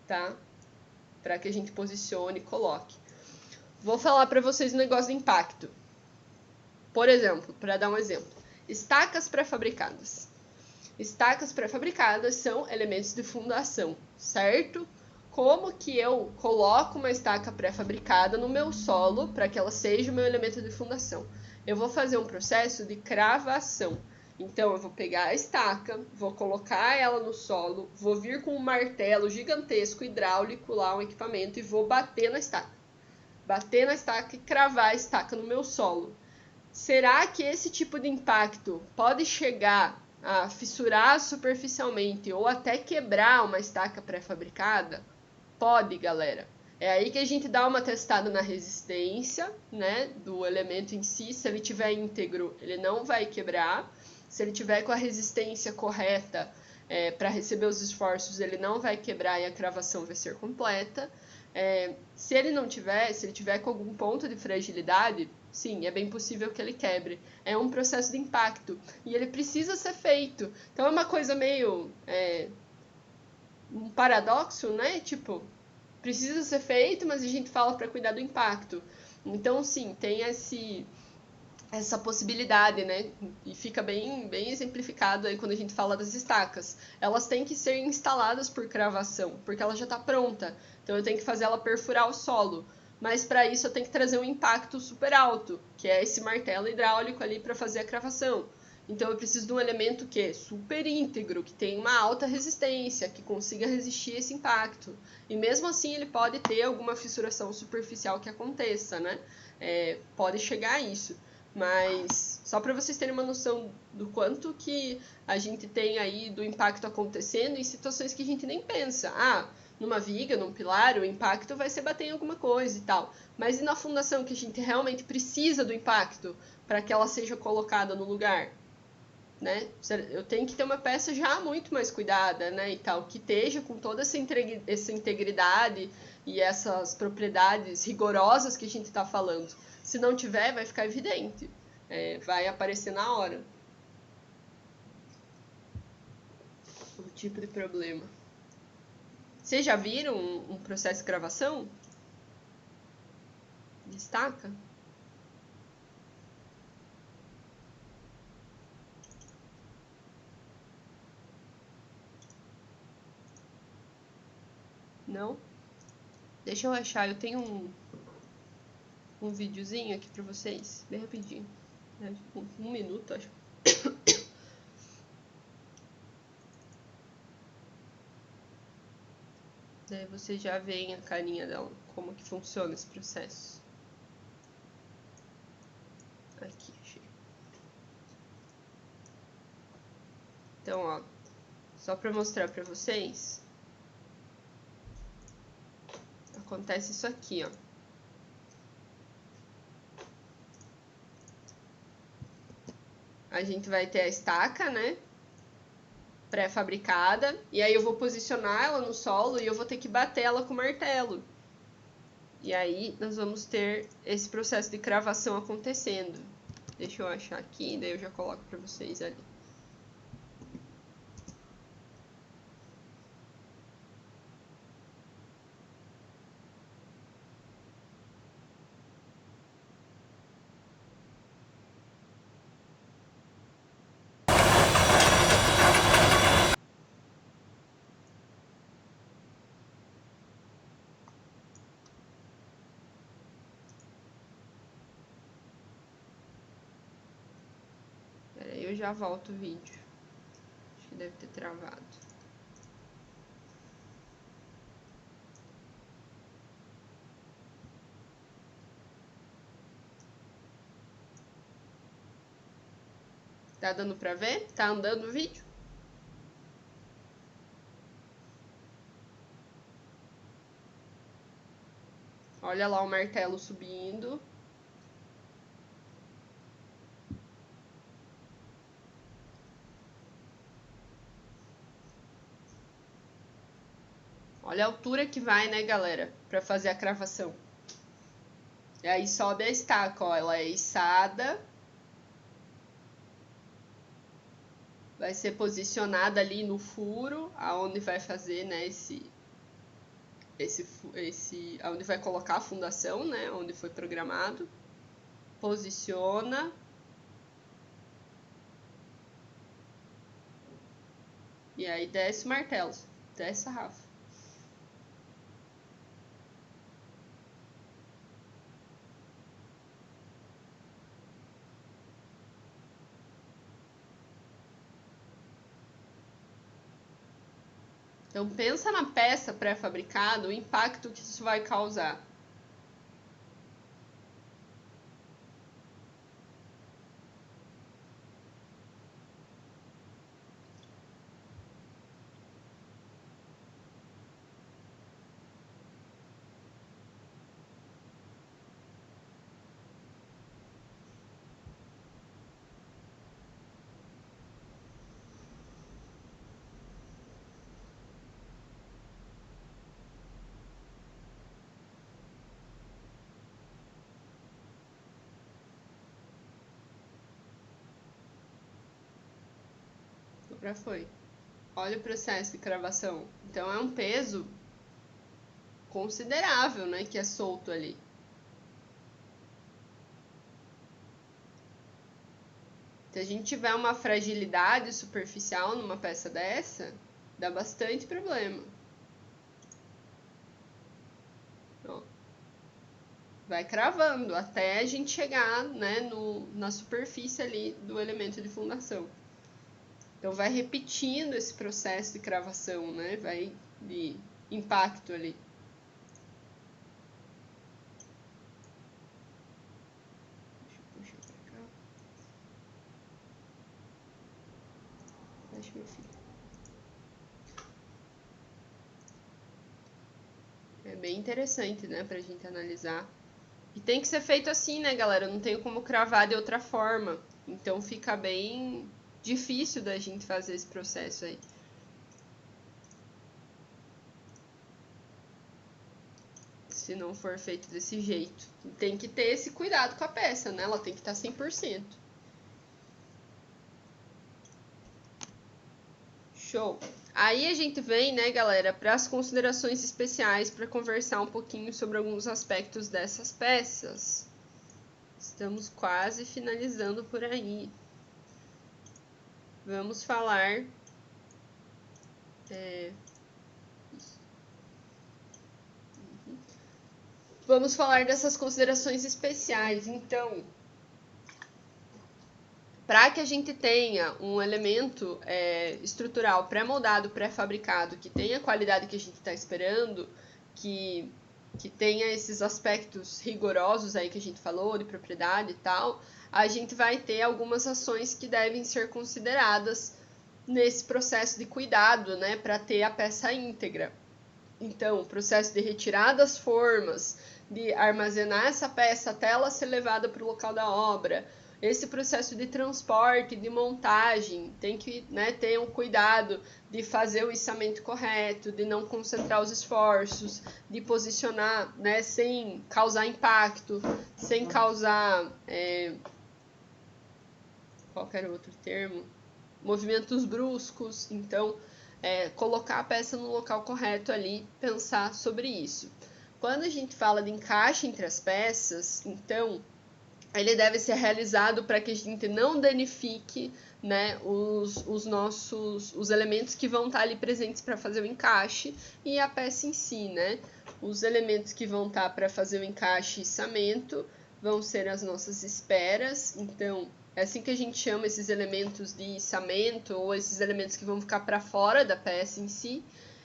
tá? Para que a gente posicione e coloque. Vou falar para vocês um negócio de impacto. Por exemplo, para dar um exemplo, estacas pré-fabricadas. Estacas pré-fabricadas são elementos de fundação, certo? Como que eu coloco uma estaca pré-fabricada no meu solo para que ela seja o meu elemento de fundação? Eu vou fazer um processo de cravação. Então, eu vou pegar a estaca, vou colocar ela no solo, vou vir com um martelo gigantesco hidráulico lá, um equipamento, e vou bater na estaca. Bater na estaca e cravar a estaca no meu solo. Será que esse tipo de impacto pode chegar a fissurar superficialmente ou até quebrar uma estaca pré-fabricada? Pode, galera. É aí que a gente dá uma testada na resistência, né, do elemento em si. Se ele tiver íntegro, ele não vai quebrar. Se ele tiver com a resistência correta para receber os esforços, ele não vai quebrar e a cravação vai ser completa. Se ele tiver com algum ponto de fragilidade, sim, é bem possível que ele quebre. É um processo de impacto e ele precisa ser feito. Então é uma coisa meio um paradoxo, né? Tipo, precisa ser feito, mas a gente fala para cuidar do impacto. Então, sim, tem essa possibilidade, né? E fica bem exemplificado aí quando a gente fala das estacas. Elas têm que ser instaladas por cravação, porque ela já está pronta. Então eu tenho que fazer ela perfurar o solo. Mas para isso eu tenho que trazer um impacto super alto, que é esse martelo hidráulico ali para fazer a cravação. Então eu preciso de um elemento que é super íntegro, que tem uma alta resistência, que consiga resistir a esse impacto. E mesmo assim ele pode ter alguma fissuração superficial que aconteça, né? Pode chegar a isso. Mas só para vocês terem uma noção do quanto que a gente tem aí do impacto acontecendo em situações que a gente nem pensa. Ah, numa viga, num pilar, o impacto vai ser bater em alguma coisa e tal. Mas e na fundação que a gente realmente precisa do impacto para que ela seja colocada no lugar? Né? Eu tenho que ter uma peça já muito mais cuidada, né, e tal, que esteja com toda essa integridade e essas propriedades rigorosas que a gente está falando. Se não tiver, vai ficar evidente, vai aparecer na hora o tipo de problema. Vocês já viram um processo de gravação? Destaca? Não? Deixa eu achar, eu tenho um videozinho aqui pra vocês, bem rapidinho. Um minuto, acho. Daí você já vê a carinha dela, como que funciona esse processo. Aqui, achei. Então, ó, só pra mostrar pra vocês, acontece isso aqui, ó. A gente vai ter a estaca, né? Pré-fabricada, e aí eu vou posicionar ela no solo e eu vou ter que bater ela com o martelo. E aí nós vamos ter esse processo de cravação acontecendo. Deixa eu achar aqui, daí eu já coloco para vocês ali. Pera aí, eu já volto o vídeo. Acho que deve ter travado. Tá dando pra ver? Tá andando o vídeo? Olha lá o martelo subindo. Olha a altura que vai, né, galera? Pra fazer a cravação. E aí sobe a estaca, ó. Ela é içada. Vai ser posicionada ali no furo, aonde vai fazer, né, aonde vai colocar a fundação, né, onde foi programado. Posiciona. E aí desce o martelo, desce a Rafa. Então pensa na peça pré-fabricada, o impacto que isso vai causar. Já foi. Olha o processo de cravação. Então é um peso considerável, né, que é solto ali. Se a gente tiver uma fragilidade superficial numa peça dessa, dá bastante problema. Ó. Vai cravando até a gente chegar, né, na superfície ali do elemento de fundação. Então vai repetindo esse processo de cravação, né? Vai de impacto ali. Deixa eu puxar pra cá. Deixa meu filho. É bem interessante, né, pra gente analisar. E tem que ser feito assim, né, galera? Não tenho como cravar de outra forma. Então fica bem difícil da gente fazer esse processo aí. Se não for feito desse jeito. Tem que ter esse cuidado com a peça, né? Ela tem que estar 100%. Show! Aí a gente vem, né, galera, para as considerações especiais para conversar um pouquinho sobre alguns aspectos dessas peças. Estamos quase finalizando por aí. Vamos falar Vamos falar dessas considerações especiais. Então, para que a gente tenha um elemento estrutural pré-moldado, pré-fabricado, que tenha a qualidade que a gente está esperando, que tenha esses aspectos rigorosos aí que a gente falou, de propriedade e tal, a gente vai ter algumas ações que devem ser consideradas nesse processo de cuidado, né, para ter a peça íntegra. Então, o processo de retirar das formas, de armazenar essa peça até ela ser levada para o local da obra, esse processo de transporte, de montagem, tem que, né, ter um cuidado de fazer o içamento correto, de não concentrar os esforços, de posicionar, né, sem causar impacto, sem causar qualquer outro termo, movimentos bruscos. Então, colocar a peça no local correto ali, pensar sobre isso. Quando a gente fala de encaixe entre as peças, então, ele deve ser realizado para que a gente não danifique, né, os elementos que vão estar ali presentes para fazer o encaixe e a peça em si, né? Os elementos que vão estar para fazer o encaixe e içamento vão ser as nossas esperas. Então, é assim que a gente chama esses elementos de içamento ou esses elementos que vão ficar para fora da peça em si.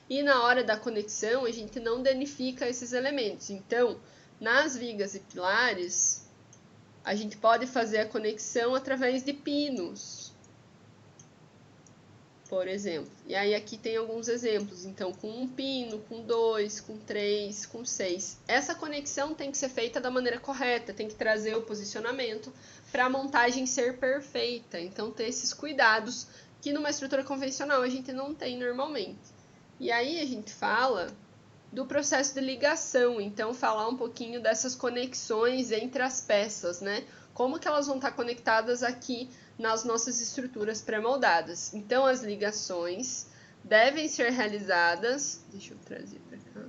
E na hora da conexão, a gente não danifica esses elementos. Então, nas vigas e pilares, a gente pode fazer a conexão através de pinos, por exemplo. E aí aqui tem alguns exemplos. Então, com um pino, com 2, com 3, com 6. Essa conexão tem que ser feita da maneira correta, tem que trazer o posicionamento para a montagem ser perfeita. Então, ter esses cuidados que numa estrutura convencional a gente não tem normalmente. E aí a gente fala do processo de ligação, então falar um pouquinho dessas conexões entre as peças, né? Como que elas vão estar conectadas aqui nas nossas estruturas pré-moldadas. Então, as ligações devem ser realizadas... Deixa eu trazer para cá.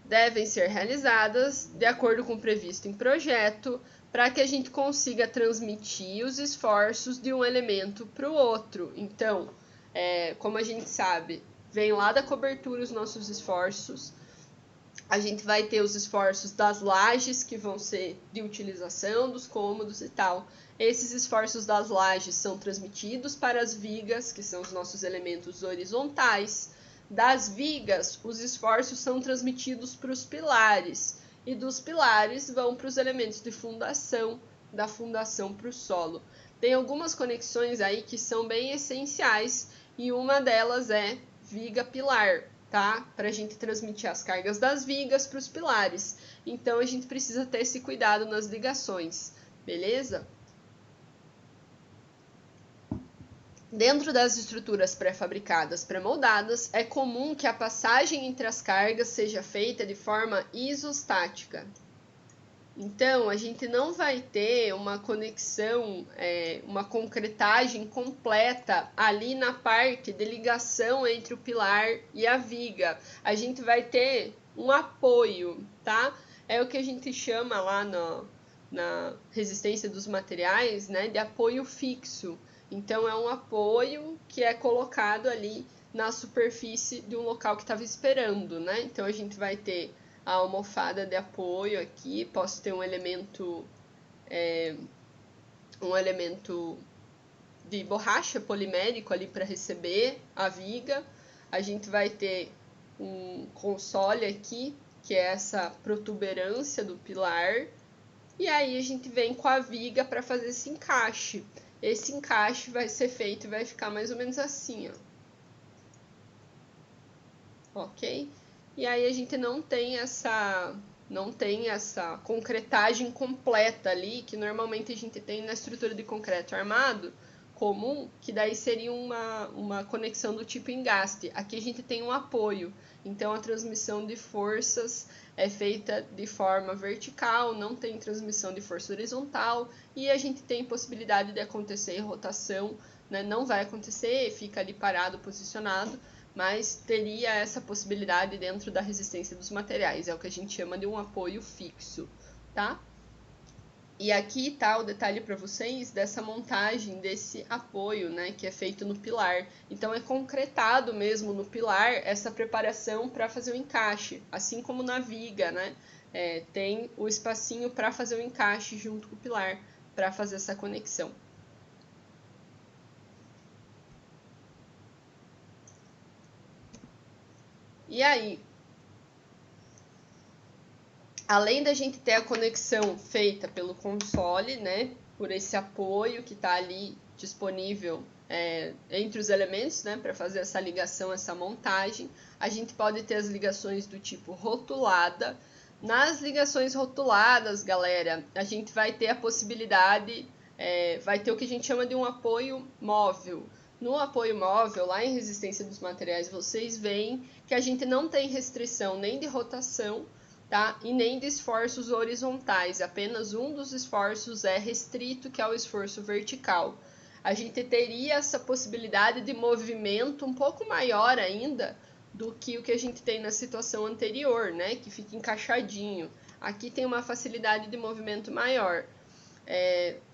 Devem ser realizadas de acordo com o previsto em projeto, para que a gente consiga transmitir os esforços de um elemento para o outro. Então, como a gente sabe, vem lá da cobertura os nossos esforços. A gente vai ter os esforços das lajes, que vão ser de utilização dos cômodos e tal. Esses esforços das lajes são transmitidos para as vigas, que são os nossos elementos horizontais. Das vigas, os esforços são transmitidos para os pilares. E dos pilares vão para os elementos de fundação, da fundação para o solo. Tem algumas conexões aí que são bem essenciais, e uma delas é viga-pilar, tá? Para a gente transmitir as cargas das vigas para os pilares. Então, a gente precisa ter esse cuidado nas ligações, beleza? Dentro das estruturas pré-fabricadas, pré-moldadas, é comum que a passagem entre as cargas seja feita de forma isostática. Então, a gente não vai ter uma conexão, uma concretagem completa ali na parte de ligação entre o pilar e a viga. A gente vai ter um apoio, tá? É o que a gente chama lá na resistência dos materiais, né, de apoio fixo. Então, é um apoio que é colocado ali na superfície de um local que estava esperando, né? Então, a gente vai ter a almofada de apoio aqui, posso ter um elemento de borracha polimérico ali para receber a viga. A gente vai ter um console aqui, que é essa protuberância do pilar, e aí a gente vem com a viga para fazer esse encaixe. Esse encaixe vai ser feito e vai ficar mais ou menos assim, ó. Ok? E aí a gente não tem essa concretagem completa ali, que normalmente a gente tem na estrutura de concreto armado comum, que daí seria uma conexão do tipo engaste. Aqui a gente tem um apoio, então a transmissão de forças é feita de forma vertical, não tem transmissão de força horizontal, e a gente tem possibilidade de acontecer rotação, né? Não vai acontecer, fica ali parado, posicionado, mas teria essa possibilidade dentro da resistência dos materiais, é o que a gente chama de um apoio fixo, tá? E aqui tá o detalhe para vocês dessa montagem desse apoio, né, que é feito no pilar. Então é concretado mesmo no pilar essa preparação para fazer o encaixe, assim como na viga, né? Tem o espacinho para fazer o encaixe junto com o pilar, para fazer essa conexão. E aí, além da gente ter a conexão feita pelo console, né, por esse apoio que está ali disponível entre os elementos, né, para fazer essa ligação, essa montagem, a gente pode ter as ligações do tipo rotulada. Nas ligações rotuladas, galera, a gente vai ter a possibilidade, vai ter o que a gente chama de um apoio móvel. No apoio móvel, lá em resistência dos materiais, vocês veem que a gente não tem restrição nem de rotação, tá? E nem de esforços horizontais, apenas um dos esforços é restrito, que é o esforço vertical. A gente teria essa possibilidade de movimento um pouco maior ainda do que o que a gente tem na situação anterior, né? Que fica encaixadinho. Aqui tem uma facilidade de movimento maior.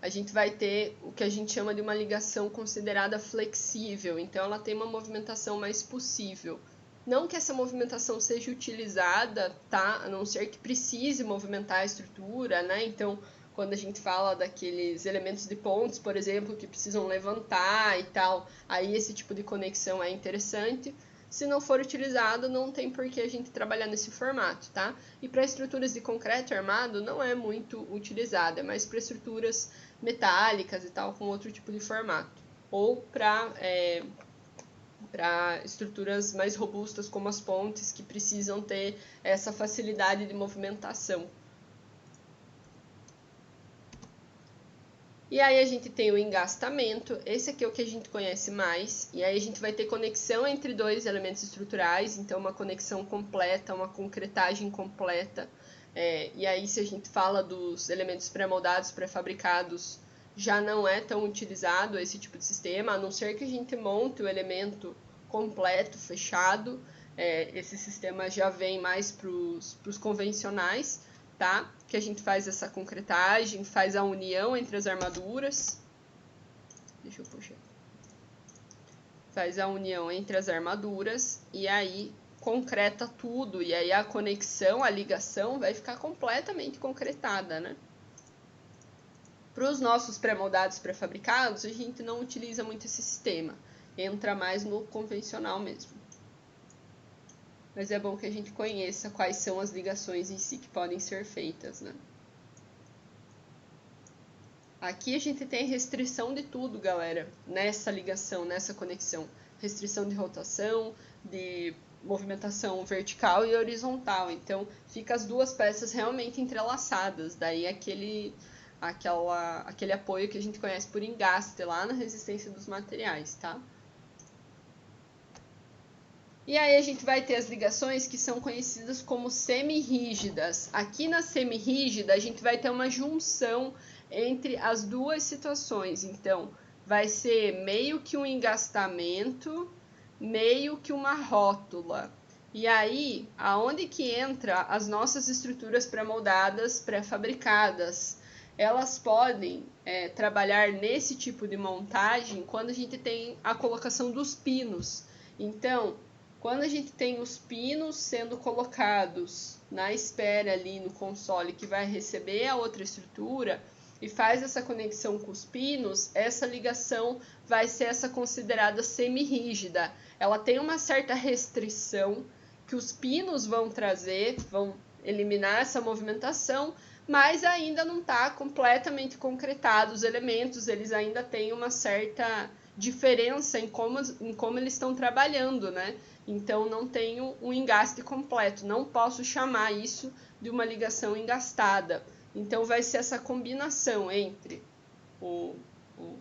A gente vai ter o que a gente chama de uma ligação considerada flexível, então ela tem uma movimentação mais possível. Não que essa movimentação seja utilizada, tá? A não ser que precise movimentar a estrutura, né? Então, quando a gente fala daqueles elementos de pontes, por exemplo, que precisam levantar e tal, aí esse tipo de conexão é interessante. Se não for utilizado, não tem por que a gente trabalhar nesse formato, tá? E para estruturas de concreto armado não é muito utilizada, é mais para estruturas metálicas e tal, com outro tipo de formato. Ou para estruturas mais robustas como as pontes, que precisam ter essa facilidade de movimentação. E aí a gente tem o engastamento, esse aqui é o que a gente conhece mais, e aí a gente vai ter conexão entre dois elementos estruturais, então uma conexão completa, uma concretagem completa. E aí se a gente fala dos elementos pré-moldados, pré-fabricados, já não é tão utilizado esse tipo de sistema, a não ser que a gente monte o elemento completo, fechado. Esse sistema já vem mais para os convencionais, tá? Que a gente faz essa concretagem, faz a união entre as armaduras. Deixa eu puxar. Faz a união entre as armaduras e aí concreta tudo. E aí a conexão, a ligação vai ficar completamente concretada, né? Para os nossos pré-moldados pré-fabricados, a gente não utiliza muito esse sistema. Entra mais no convencional mesmo. Mas é bom que a gente conheça quais são as ligações em si que podem ser feitas, né? Aqui a gente tem restrição de tudo, galera, nessa ligação, nessa conexão. Restrição de rotação, de movimentação vertical e horizontal. Então, fica as duas peças realmente entrelaçadas. Daí aquele apoio que a gente conhece por engaste lá na resistência dos materiais, tá? E aí a gente vai ter as ligações que são conhecidas como semirrígidas. Aqui na semirrígida a gente vai ter uma junção entre as duas situações. Então, vai ser meio que um engastamento, meio que uma rótula. E aí, aonde que entra as nossas estruturas pré-moldadas, pré-fabricadas? Elas podem trabalhar nesse tipo de montagem quando a gente tem a colocação dos pinos. Então, quando a gente tem os pinos sendo colocados na espera ali no console que vai receber a outra estrutura e faz essa conexão com os pinos, essa ligação vai ser essa considerada semirrígida. Ela tem uma certa restrição que os pinos vão trazer, vão eliminar essa movimentação, mas ainda não está completamente concretado os elementos, eles ainda têm uma certa diferença em como eles estão trabalhando, né? Então não tenho um engaste completo, não posso chamar isso de uma ligação engastada. Então vai ser essa combinação entre o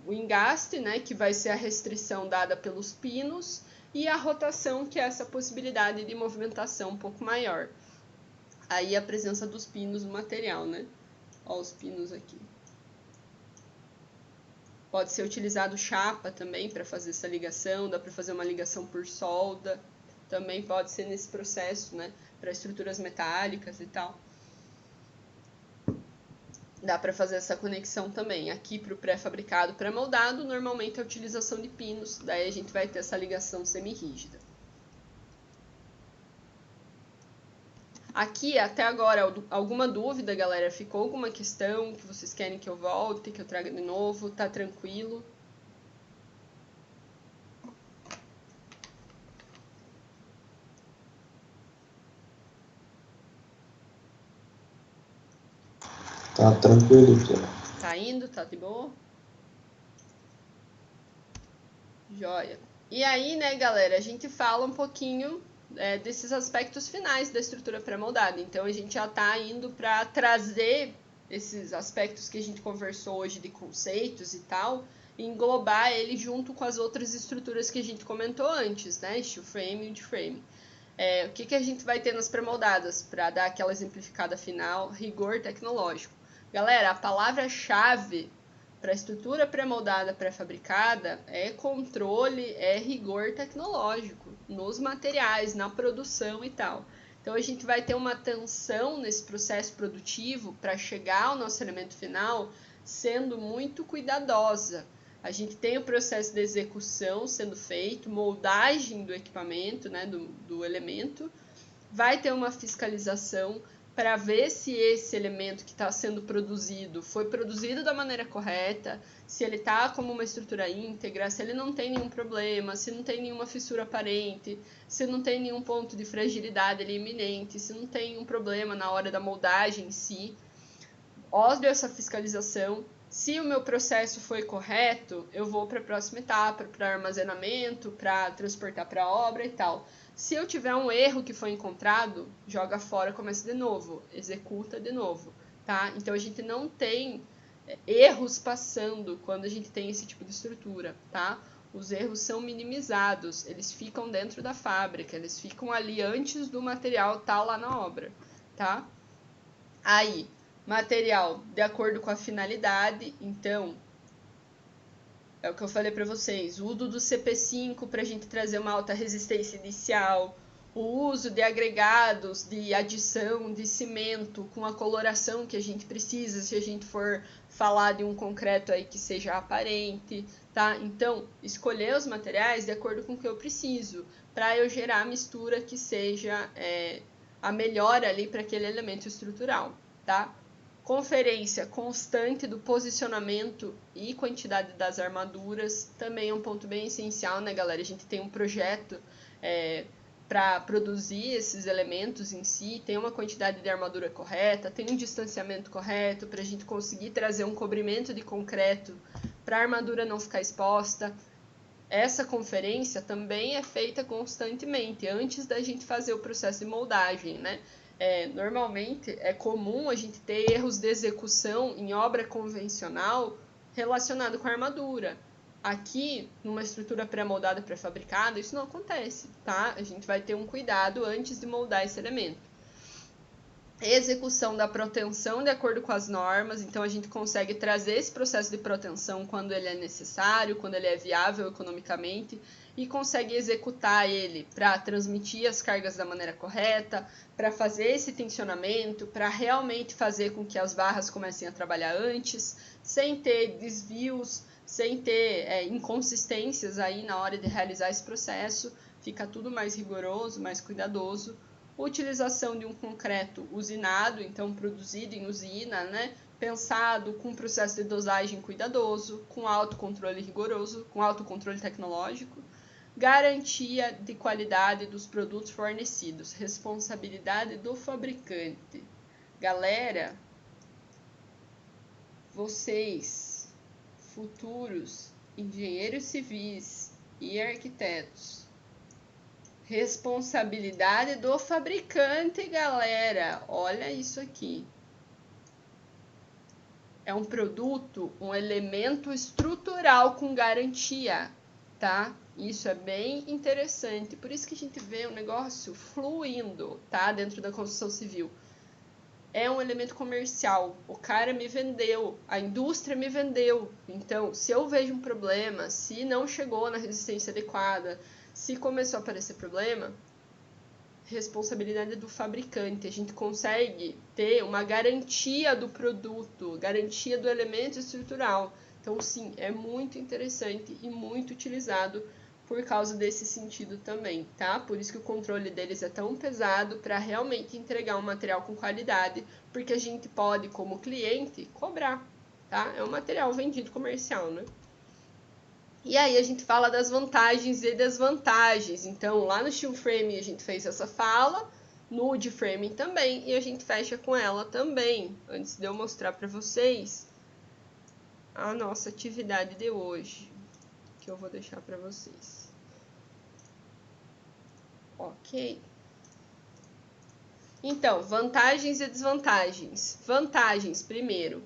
engaste, né, que vai ser a restrição dada pelos pinos, e a rotação, que é essa possibilidade de movimentação um pouco maior. Aí a presença dos pinos no material, né? Olha os pinos aqui. Pode ser utilizado chapa também para fazer essa ligação, dá para fazer uma ligação por solda, também pode ser nesse processo, né, para estruturas metálicas e tal. Dá para fazer essa conexão também. Aqui para o pré-fabricado, pré-moldado, normalmente é a utilização de pinos, daí a gente vai ter essa ligação semirrígida. Aqui, até agora, alguma dúvida, galera? Ficou alguma questão que vocês querem que eu volte, que eu traga de novo? Tá tranquilo? Tá tranquilo, professor. Tá indo? Tá de boa? Joia. E aí, né, galera, a gente fala um pouquinho desses aspectos finais da estrutura pré-moldada. Então, a gente já está indo para trazer esses aspectos que a gente conversou hoje de conceitos e tal, e englobar ele junto com as outras estruturas que a gente comentou antes, né? Steel frame e wood frame. O que a gente vai ter nas pré-moldadas para dar aquela exemplificada final? Rigor tecnológico. Galera, a palavra-chave para a estrutura pré-moldada pré-fabricada é controle, é rigor tecnológico nos materiais, na produção e tal. Então a gente vai ter uma atenção nesse processo produtivo para chegar ao nosso elemento final sendo muito cuidadosa. A gente tem o processo de execução sendo feito, moldagem do equipamento, né, do elemento, vai ter uma fiscalização para ver se esse elemento que está sendo produzido foi produzido da maneira correta, se ele está como uma estrutura íntegra, se ele não tem nenhum problema, se não tem nenhuma fissura aparente, se não tem nenhum ponto de fragilidade ali iminente, se não tem um problema na hora da moldagem em si. Olho essa fiscalização. Se o meu processo foi correto, eu vou para a próxima etapa, para armazenamento, para transportar para a obra e tal. Se eu tiver um erro que foi encontrado, joga fora, começa de novo, executa de novo, tá? Então a gente não tem erros passando quando a gente tem esse tipo de estrutura, tá? Os erros são minimizados, eles ficam dentro da fábrica, eles ficam ali antes do material estar lá na obra, tá? Aí, material de acordo com a finalidade, então é o que eu falei para vocês, o uso do CP5 para a gente trazer uma alta resistência inicial, o uso de agregados de adição de cimento com a coloração que a gente precisa, se a gente for falar de um concreto aí que seja aparente, tá? Então, escolher os materiais de acordo com o que eu preciso, para eu gerar a mistura que seja a melhor ali para aquele elemento estrutural, tá? Conferência constante do posicionamento e quantidade das armaduras também é um ponto bem essencial, né, galera? A gente tem um projeto para produzir esses elementos em si, tem uma quantidade de armadura correta, tem um distanciamento correto para a gente conseguir trazer um cobrimento de concreto para a armadura não ficar exposta. Essa conferência também é feita constantemente, antes da gente fazer o processo de moldagem, né? Normalmente é comum a gente ter erros de execução em obra convencional relacionado com a armadura. Aqui, numa estrutura pré-moldada, pré-fabricada, isso não acontece, tá? A gente vai ter um cuidado antes de moldar esse elemento. Execução da proteção de acordo com as normas, então a gente consegue trazer esse processo de proteção quando ele é necessário, quando ele é viável economicamente, e consegue executar ele para transmitir as cargas da maneira correta, para fazer esse tensionamento, para realmente fazer com que as barras comecem a trabalhar antes, sem ter desvios, sem ter inconsistências aí na hora de realizar esse processo, fica tudo mais rigoroso, mais cuidadoso. Utilização de um concreto usinado, então produzido em usina, né? Pensado com processo de dosagem cuidadoso, com autocontrole rigoroso, com autocontrole tecnológico, garantia de qualidade dos produtos fornecidos, responsabilidade do fabricante. Galera, vocês, futuros engenheiros civis e arquitetos, responsabilidade do fabricante, galera. Olha isso aqui. É um produto, um elemento estrutural com garantia, tá? Isso é bem interessante. Por isso que a gente vê um negócio fluindo, tá? Dentro da construção civil. É um elemento comercial. O cara me vendeu, a indústria me vendeu. Então, se eu vejo um problema, se não chegou na resistência adequada, se começou a aparecer problema, responsabilidade do fabricante. A gente consegue ter uma garantia do produto, garantia do elemento estrutural. Então, sim, é muito interessante e muito utilizado por causa desse sentido também, tá? Por isso que o controle deles é tão pesado para realmente entregar um material com qualidade, porque a gente pode, como cliente, cobrar, tá? É um material vendido comercial, né? E aí a gente fala das vantagens e desvantagens. Então, lá no steel frame a gente fez essa fala, no wood framing também, e a gente fecha com ela também, antes de eu mostrar para vocês a nossa atividade de hoje, que eu vou deixar para vocês. Ok. Então, vantagens e desvantagens. Vantagens, primeiro.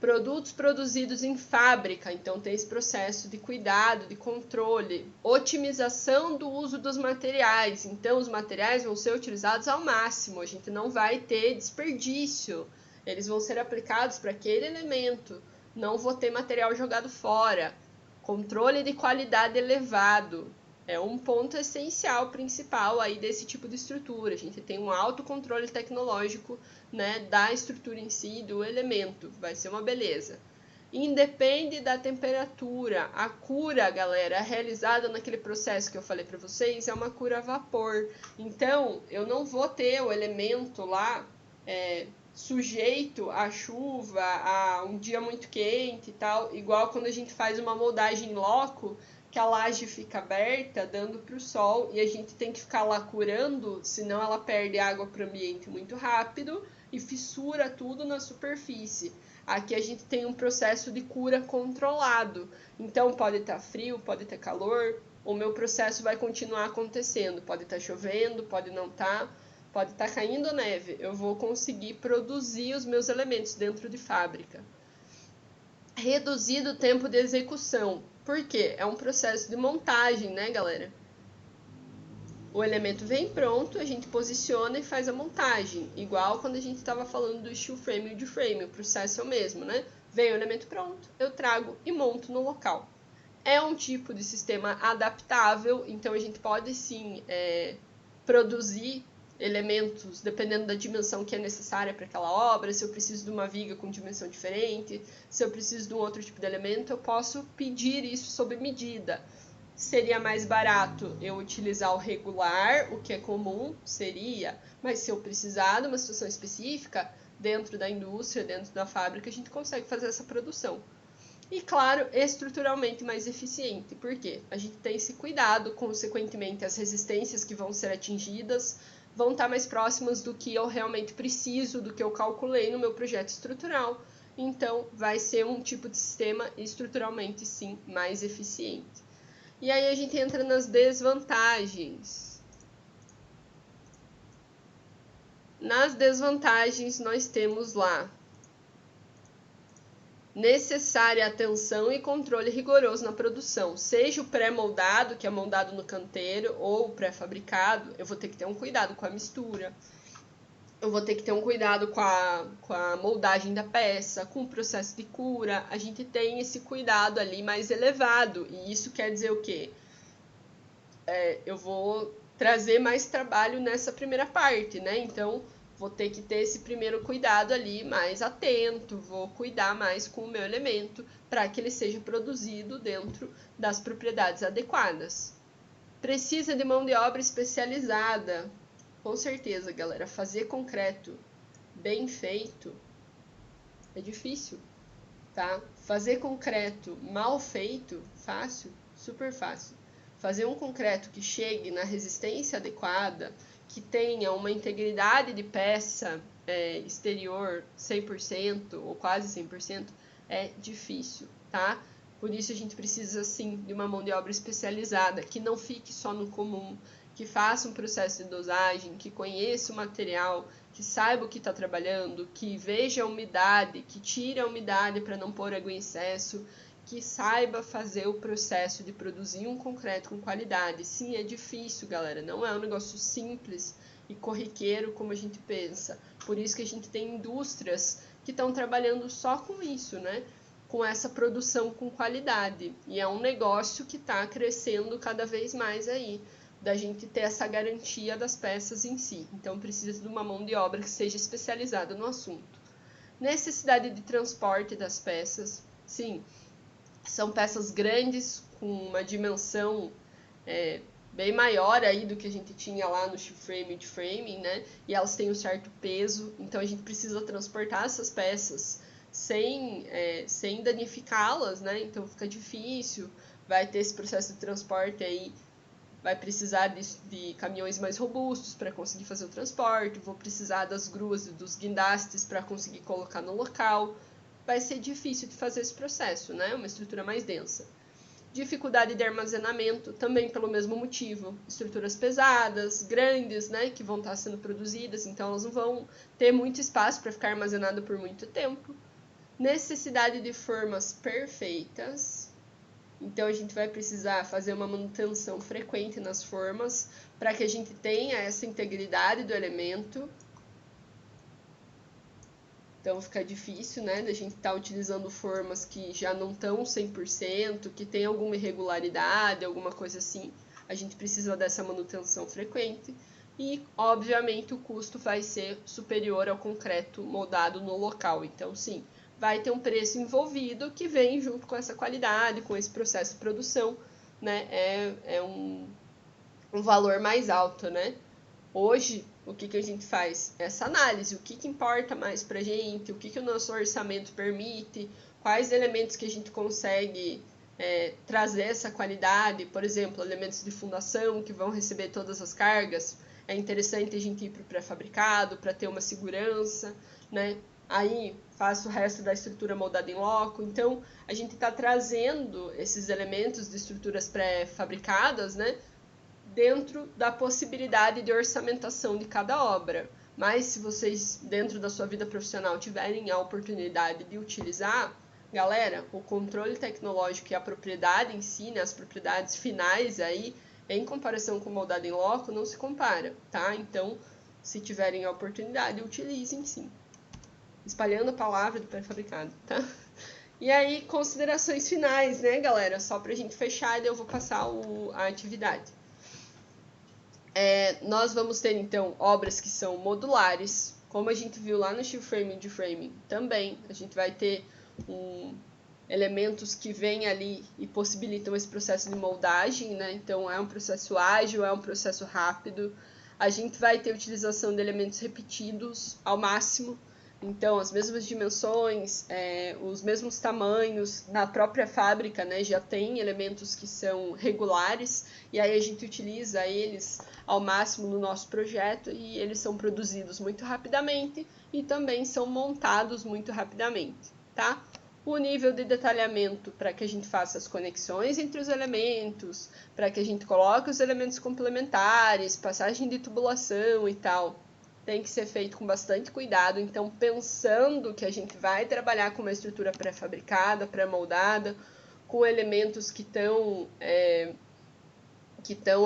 Produtos produzidos em fábrica, então tem esse processo de cuidado, de controle, otimização do uso dos materiais, então os materiais vão ser utilizados ao máximo, a gente não vai ter desperdício, eles vão ser aplicados para aquele elemento, não vou ter material jogado fora, controle de qualidade elevado, é um ponto essencial, principal aí desse tipo de estrutura, a gente tem um autocontrole tecnológico, né, da estrutura em si, do elemento, vai ser uma beleza. Independe da temperatura, a cura, galera, realizada naquele processo que eu falei para vocês, é uma cura a vapor, então eu não vou ter o elemento lá sujeito à chuva, a um dia muito quente e tal, igual quando a gente faz uma moldagem em loco, que a laje fica aberta, dando para o sol, e a gente tem que ficar lá curando, senão ela perde água para o ambiente muito rápido e fissura tudo na superfície. Aqui a gente tem um processo de cura controlado, então pode estar frio, pode estar calor, o meu processo vai continuar acontecendo, pode estar chovendo, pode não estar, pode estar caindo neve, eu vou conseguir produzir os meus elementos dentro de fábrica. Reduzido o tempo de execução. Por quê? É um processo de montagem, né, galera? O elemento vem pronto, a gente posiciona e faz a montagem. Igual quando a gente estava falando do steel frame e wood frame, o processo é o mesmo, né? Vem o elemento pronto, eu trago e monto no local. É um tipo de sistema adaptável, então a gente pode sim produzir elementos dependendo da dimensão que é necessária para aquela obra. Se eu preciso de uma viga com dimensão diferente, se eu preciso de um outro tipo de elemento, eu posso pedir isso sob medida. Seria mais barato eu utilizar o regular, o que é comum, seria, mas se eu precisar de uma situação específica, dentro da indústria, dentro da fábrica, a gente consegue fazer essa produção. E, claro, estruturalmente mais eficiente, porque a gente tem esse cuidado, consequentemente, as resistências que vão ser atingidas vão estar mais próximas do que eu realmente preciso, do que eu calculei no meu projeto estrutural. Então, vai ser um tipo de sistema estruturalmente, sim, mais eficiente. E aí a gente entra nas desvantagens. Nas desvantagens, nós temos lá necessária atenção e controle rigoroso na produção. Seja o pré-moldado, que é moldado no canteiro, ou o pré-fabricado, eu vou ter que ter um cuidado com a mistura. Eu vou ter que ter um cuidado com a moldagem da peça, com o processo de cura. A gente tem esse cuidado ali mais elevado. E isso quer dizer o quê? Eu vou trazer mais trabalho nessa primeira parte, né? Então, vou ter que ter esse primeiro cuidado ali mais atento, vou cuidar mais com o meu elemento para que ele seja produzido dentro das propriedades adequadas. Precisa de mão de obra especializada. Com certeza, galera, fazer concreto bem feito é difícil, tá? Fazer concreto mal feito, fácil, super fácil. Fazer um concreto que chegue na resistência adequada, que tenha uma integridade de peça exterior 100% ou quase 100%, é difícil, tá? Por isso a gente precisa, sim, de uma mão de obra especializada, que não fique só no comum, que faça um processo de dosagem, que conheça o material, que saiba o que está trabalhando, que veja a umidade, que tire a umidade para não pôr água em excesso, que saiba fazer o processo de produzir um concreto com qualidade. Sim, é difícil, galera, não é um negócio simples e corriqueiro como a gente pensa. Por isso que a gente tem indústrias que estão trabalhando só com isso, né? Com essa produção com qualidade. E é um negócio que está crescendo cada vez mais aí, da gente ter essa garantia das peças em si. Então, precisa de uma mão de obra que seja especializada no assunto. Necessidade de transporte das peças. Sim, são peças grandes, com uma dimensão bem maior aí do que a gente tinha lá no steel frame de framing, né? E elas têm um certo peso, então a gente precisa transportar essas peças sem danificá-las, né? Então fica difícil, vai ter esse processo de transporte aí, vai precisar de caminhões mais robustos para conseguir fazer o transporte, vou precisar das gruas e dos guindastes para conseguir colocar no local. Vai ser difícil de fazer esse processo, né? Uma estrutura mais densa. Dificuldade de armazenamento, também pelo mesmo motivo. Estruturas pesadas, grandes, né? Que vão estar sendo produzidas, então elas não vão ter muito espaço para ficar armazenado por muito tempo. Necessidade de formas perfeitas. Então, a gente vai precisar fazer uma manutenção frequente nas formas para que a gente tenha essa integridade do elemento. Então, fica difícil, né, da gente estar utilizando formas que já não estão 100%, que tem alguma irregularidade, alguma coisa assim. A gente precisa dessa manutenção frequente. E, obviamente, o custo vai ser superior ao concreto moldado no local. Então, sim, vai ter um preço envolvido que vem junto com essa qualidade, com esse processo de produção, né? É um valor mais alto, né? Hoje, o que a gente faz? Essa análise, o que importa mais pra gente, o que o nosso orçamento permite, quais elementos que a gente consegue trazer essa qualidade, por exemplo, elementos de fundação que vão receber todas as cargas. É interessante a gente ir para o pré-fabricado para ter uma segurança, né? Aí faço o resto da estrutura moldada em loco. Então, a gente está trazendo esses elementos de estruturas pré-fabricadas, né, dentro da possibilidade de orçamentação de cada obra. Mas se vocês, dentro da sua vida profissional, tiverem a oportunidade de utilizar, galera, o controle tecnológico e a propriedade em si, né, as propriedades finais aí, em comparação com moldado em loco, não se compara, tá? Então, se tiverem a oportunidade, utilizem sim. Espalhando a palavra do pré-fabricado, tá? E aí, considerações finais, né, galera? Só pra gente fechar, e eu vou passar a atividade. Nós vamos ter, então, obras que são modulares, como a gente viu lá no steel frame de framing também. A gente vai ter elementos que vêm ali e possibilitam esse processo de moldagem, né? Então, é um processo ágil, é um processo rápido. A gente vai ter utilização de elementos repetidos ao máximo. Então, as mesmas dimensões, os mesmos tamanhos, na própria fábrica, né, já tem elementos que são regulares, e aí a gente utiliza eles ao máximo no nosso projeto, e eles são produzidos muito rapidamente, e também são montados muito rapidamente, tá? O nível de detalhamento para que a gente faça as conexões entre os elementos, para que a gente coloque os elementos complementares, passagem de tubulação e tal. tem que ser feito com bastante cuidado. Então, pensando que a gente vai trabalhar com uma estrutura pré-fabricada, pré-moldada, com elementos que estão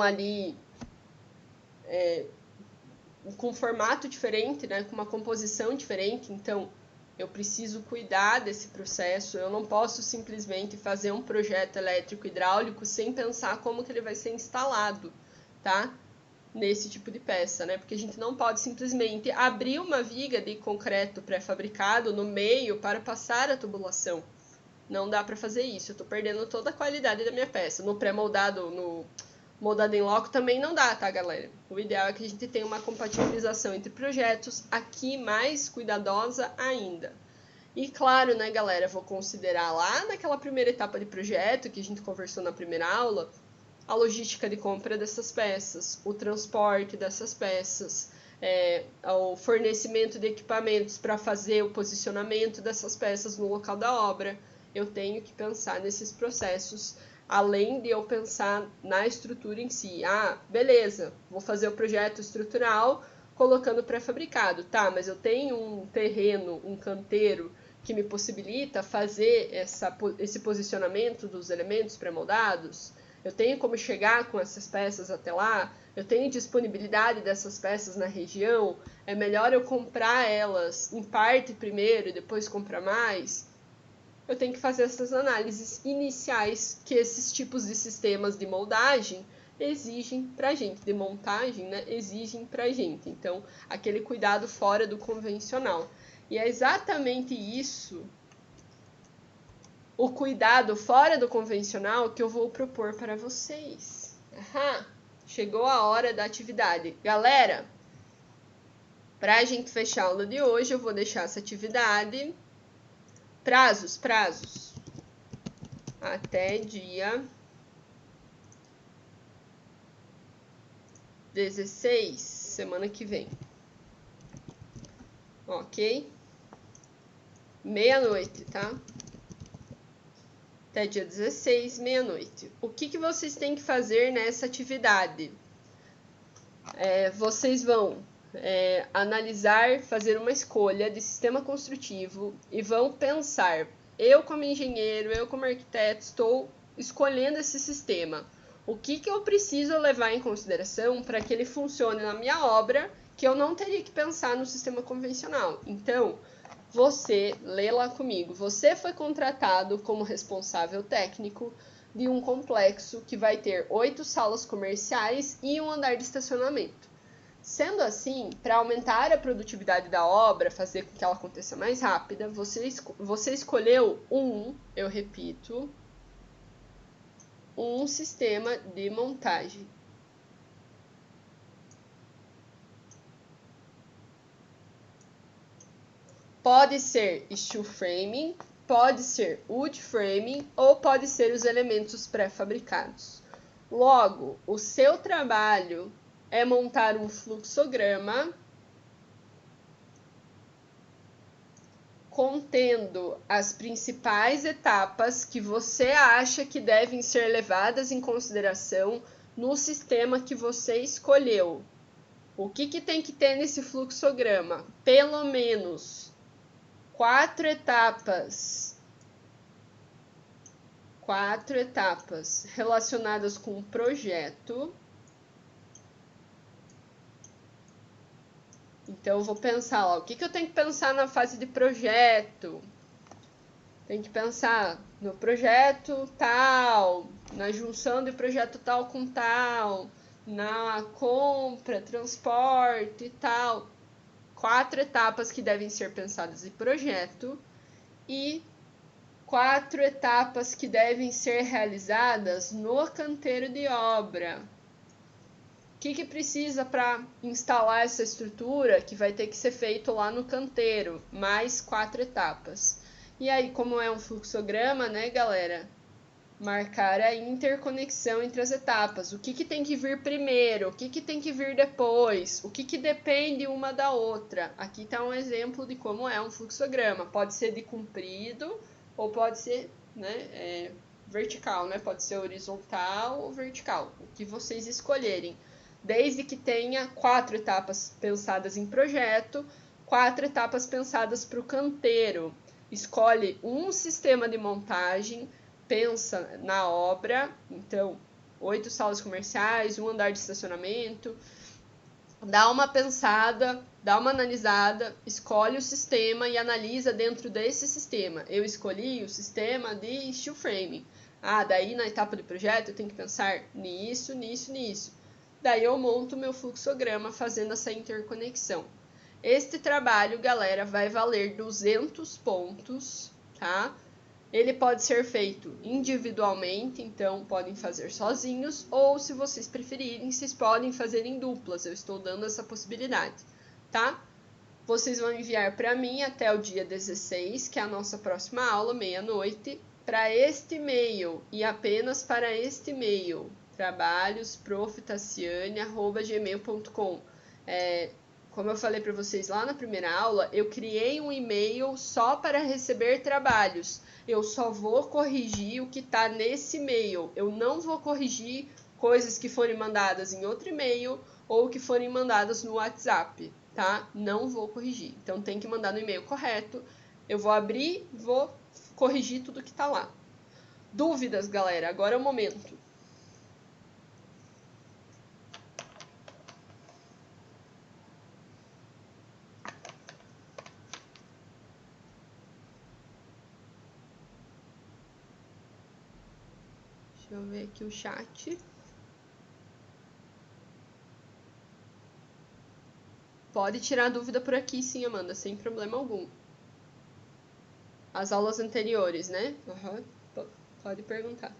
ali com um formato diferente, né, com uma composição diferente. Então, eu preciso cuidar desse processo. Eu não posso simplesmente fazer um projeto elétrico hidráulico sem pensar como que ele vai ser instalado, tá? Nesse tipo de peça, né? Porque a gente não pode simplesmente abrir uma viga de concreto pré-fabricado no meio para passar a tubulação. Não dá para fazer isso. Eu estou perdendo toda a qualidade da minha peça. No pré-moldado, no moldado em loco também não dá, tá, galera? O ideal é que a gente tenha uma compatibilização entre projetos, aqui mais cuidadosa ainda. E claro, né, galera, vou considerar lá naquela primeira etapa de projeto que a gente conversou na primeira aula, a logística de compra dessas peças, o transporte dessas peças, o fornecimento de equipamentos para fazer o posicionamento dessas peças no local da obra. Eu tenho que pensar nesses processos, além de eu pensar na estrutura em si. Ah, beleza, vou fazer o projeto estrutural colocando pré-fabricado. Tá, mas eu tenho um terreno, um canteiro, que me possibilita fazer esse posicionamento dos elementos pré-moldados? Eu tenho como chegar com essas peças até lá? Eu tenho disponibilidade dessas peças na região? É melhor eu comprar elas em parte primeiro e depois comprar mais? Eu tenho que fazer essas análises iniciais que esses tipos de sistemas de moldagem exigem pra gente, de montagem, né, exigem pra gente. Então, aquele cuidado fora do convencional. E é exatamente isso, o cuidado fora do convencional, que eu vou propor para vocês. Chegou a hora da atividade. Galera, pra gente fechar a aula de hoje, eu vou deixar essa atividade. Prazos. Até dia 16, semana que vem. Ok? Meia-noite, tá? Até dia 16, meia-noite. O que vocês têm que fazer nessa atividade? Vocês vão analisar, fazer uma escolha de sistema construtivo e vão pensar, eu como engenheiro, eu como arquiteto, estou escolhendo esse sistema. O que eu preciso levar em consideração para que ele funcione na minha obra, que eu não teria que pensar no sistema convencional? Então, você, lê lá comigo, você foi contratado como responsável técnico de um complexo que vai ter 8 salas comerciais e um andar de estacionamento. Sendo assim, para aumentar a produtividade da obra, fazer com que ela aconteça mais rápida, você escolheu eu repito, um sistema de montagem. Pode ser steel framing, pode ser wood framing ou pode ser os elementos pré-fabricados. Logo, o seu trabalho é montar um fluxograma contendo as principais etapas que você acha que devem ser levadas em consideração no sistema que você escolheu. O que tem que ter nesse fluxograma? Pelo menos 4 etapas relacionadas com o projeto. Então, eu vou pensar lá, o que eu tenho que pensar na fase de projeto? Tem que pensar no projeto tal, na junção de projeto tal com tal, na compra, transporte e tal. 4 etapas que devem ser pensadas em projeto e 4 etapas que devem ser realizadas no canteiro de obra. O que precisa para instalar essa estrutura que vai ter que ser feito lá no canteiro? Mais 4 etapas. E aí, como é um fluxograma, né, galera? Marcar a interconexão entre as etapas. O que tem que vir primeiro? O que tem que vir depois? O que depende uma da outra? Aqui está um exemplo de como é um fluxograma. Pode ser de comprido ou pode ser, né, vertical, né? Pode ser horizontal ou vertical. O que vocês escolherem. desde que tenha 4 etapas pensadas em projeto, 4 etapas pensadas para o canteiro. Escolhe um sistema de montagem, pensa na obra, então 8 salas comerciais, 1 andar de estacionamento, dá uma pensada, dá uma analisada, escolhe o sistema e analisa dentro desse sistema. Eu escolhi o sistema de steel framing. Daí na etapa do projeto eu tenho que pensar nisso, nisso, nisso. Daí eu monto meu fluxograma fazendo essa interconexão. Este trabalho, galera, vai valer 200 pontos, tá? Ele pode ser feito individualmente, então podem fazer sozinhos, ou se vocês preferirem, vocês podem fazer em duplas. Eu estou dando essa possibilidade, tá? Vocês vão enviar para mim até o dia 16, que é a nossa próxima aula, meia-noite, para este e-mail e apenas para este e-mail, trabalhosproftassiane@gmail.com. Como eu falei para vocês lá na primeira aula, eu criei um e-mail só para receber trabalhos. Eu só vou corrigir o que está nesse e-mail. Eu não vou corrigir coisas que forem mandadas em outro e-mail ou que forem mandadas no WhatsApp, tá? Não vou corrigir. Então tem que mandar no e-mail correto. Eu vou abrir, vou corrigir tudo que está lá. Dúvidas, galera? Agora é o momento. Deixa eu ver aqui o chat. Pode tirar dúvida por aqui, sim, Amanda, sem problema algum. As aulas anteriores, né? Uhum. Pode perguntar.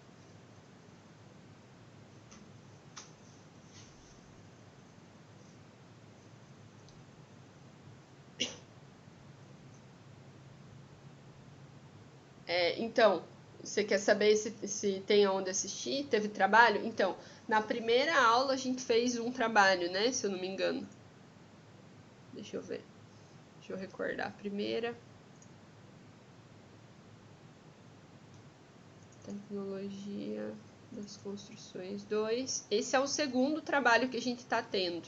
Então, você quer saber se tem onde assistir? Teve trabalho? Então, na primeira aula a gente fez um trabalho, né? Se eu não me engano. Deixa eu ver. Deixa eu recordar a primeira. Tecnologia das construções 2. Esse é o segundo trabalho que a gente está tendo,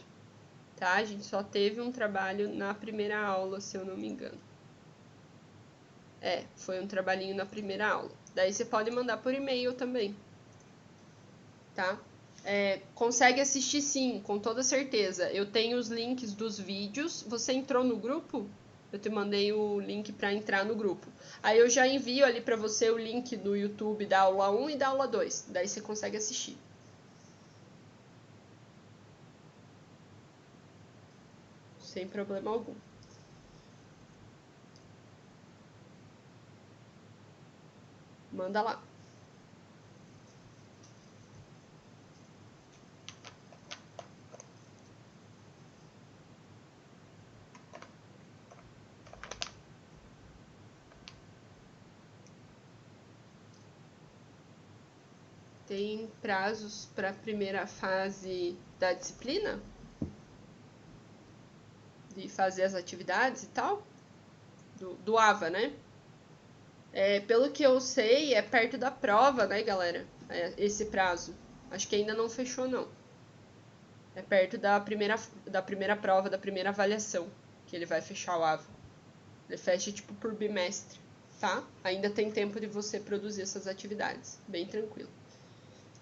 tá? A gente só teve um trabalho na primeira aula, se eu não me engano. Foi um trabalhinho na primeira aula. Daí você pode mandar por e-mail também, tá? Consegue assistir sim, com toda certeza. Eu tenho os links dos vídeos. Você entrou no grupo? Eu te mandei o link para entrar no grupo. Aí eu já envio ali para você o link do YouTube da aula 1 e da aula 2. Daí você consegue assistir. Sem problema algum. Manda lá. Tem prazos para a primeira fase da disciplina? De fazer as atividades e tal? Do AVA, né? Pelo que eu sei, é perto da prova, né, galera? Esse prazo. Acho que ainda não fechou, não. É perto da primeira prova, da primeira avaliação, que ele vai fechar o AVA. Ele fecha, tipo, por bimestre, tá? Ainda tem tempo de você produzir essas atividades. Bem tranquilo.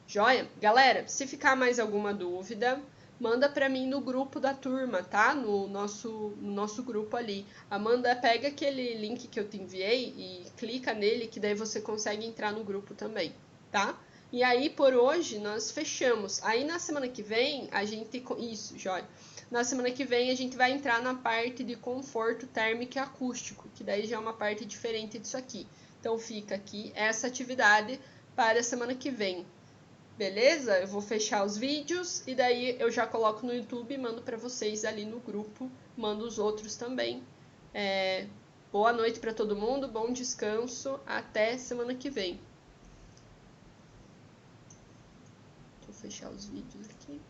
Joia? Galera, se ficar mais alguma dúvida, manda para mim no grupo da turma, tá? No nosso grupo ali. Amanda, pega aquele link que eu te enviei e clica nele, que daí você consegue entrar no grupo também, tá? E aí, por hoje, nós fechamos. Aí, na semana que vem, a gente... Isso, joia. Na semana que vem, a gente vai entrar na parte de conforto térmico e acústico, que daí já é uma parte diferente disso aqui. Então, fica aqui essa atividade para a semana que vem. Beleza? Eu vou fechar os vídeos e daí eu já coloco no YouTube e mando para vocês ali no grupo. Mando os outros também. Boa noite para todo mundo, bom descanso. Até semana que vem. Deixa eu fechar os vídeos aqui.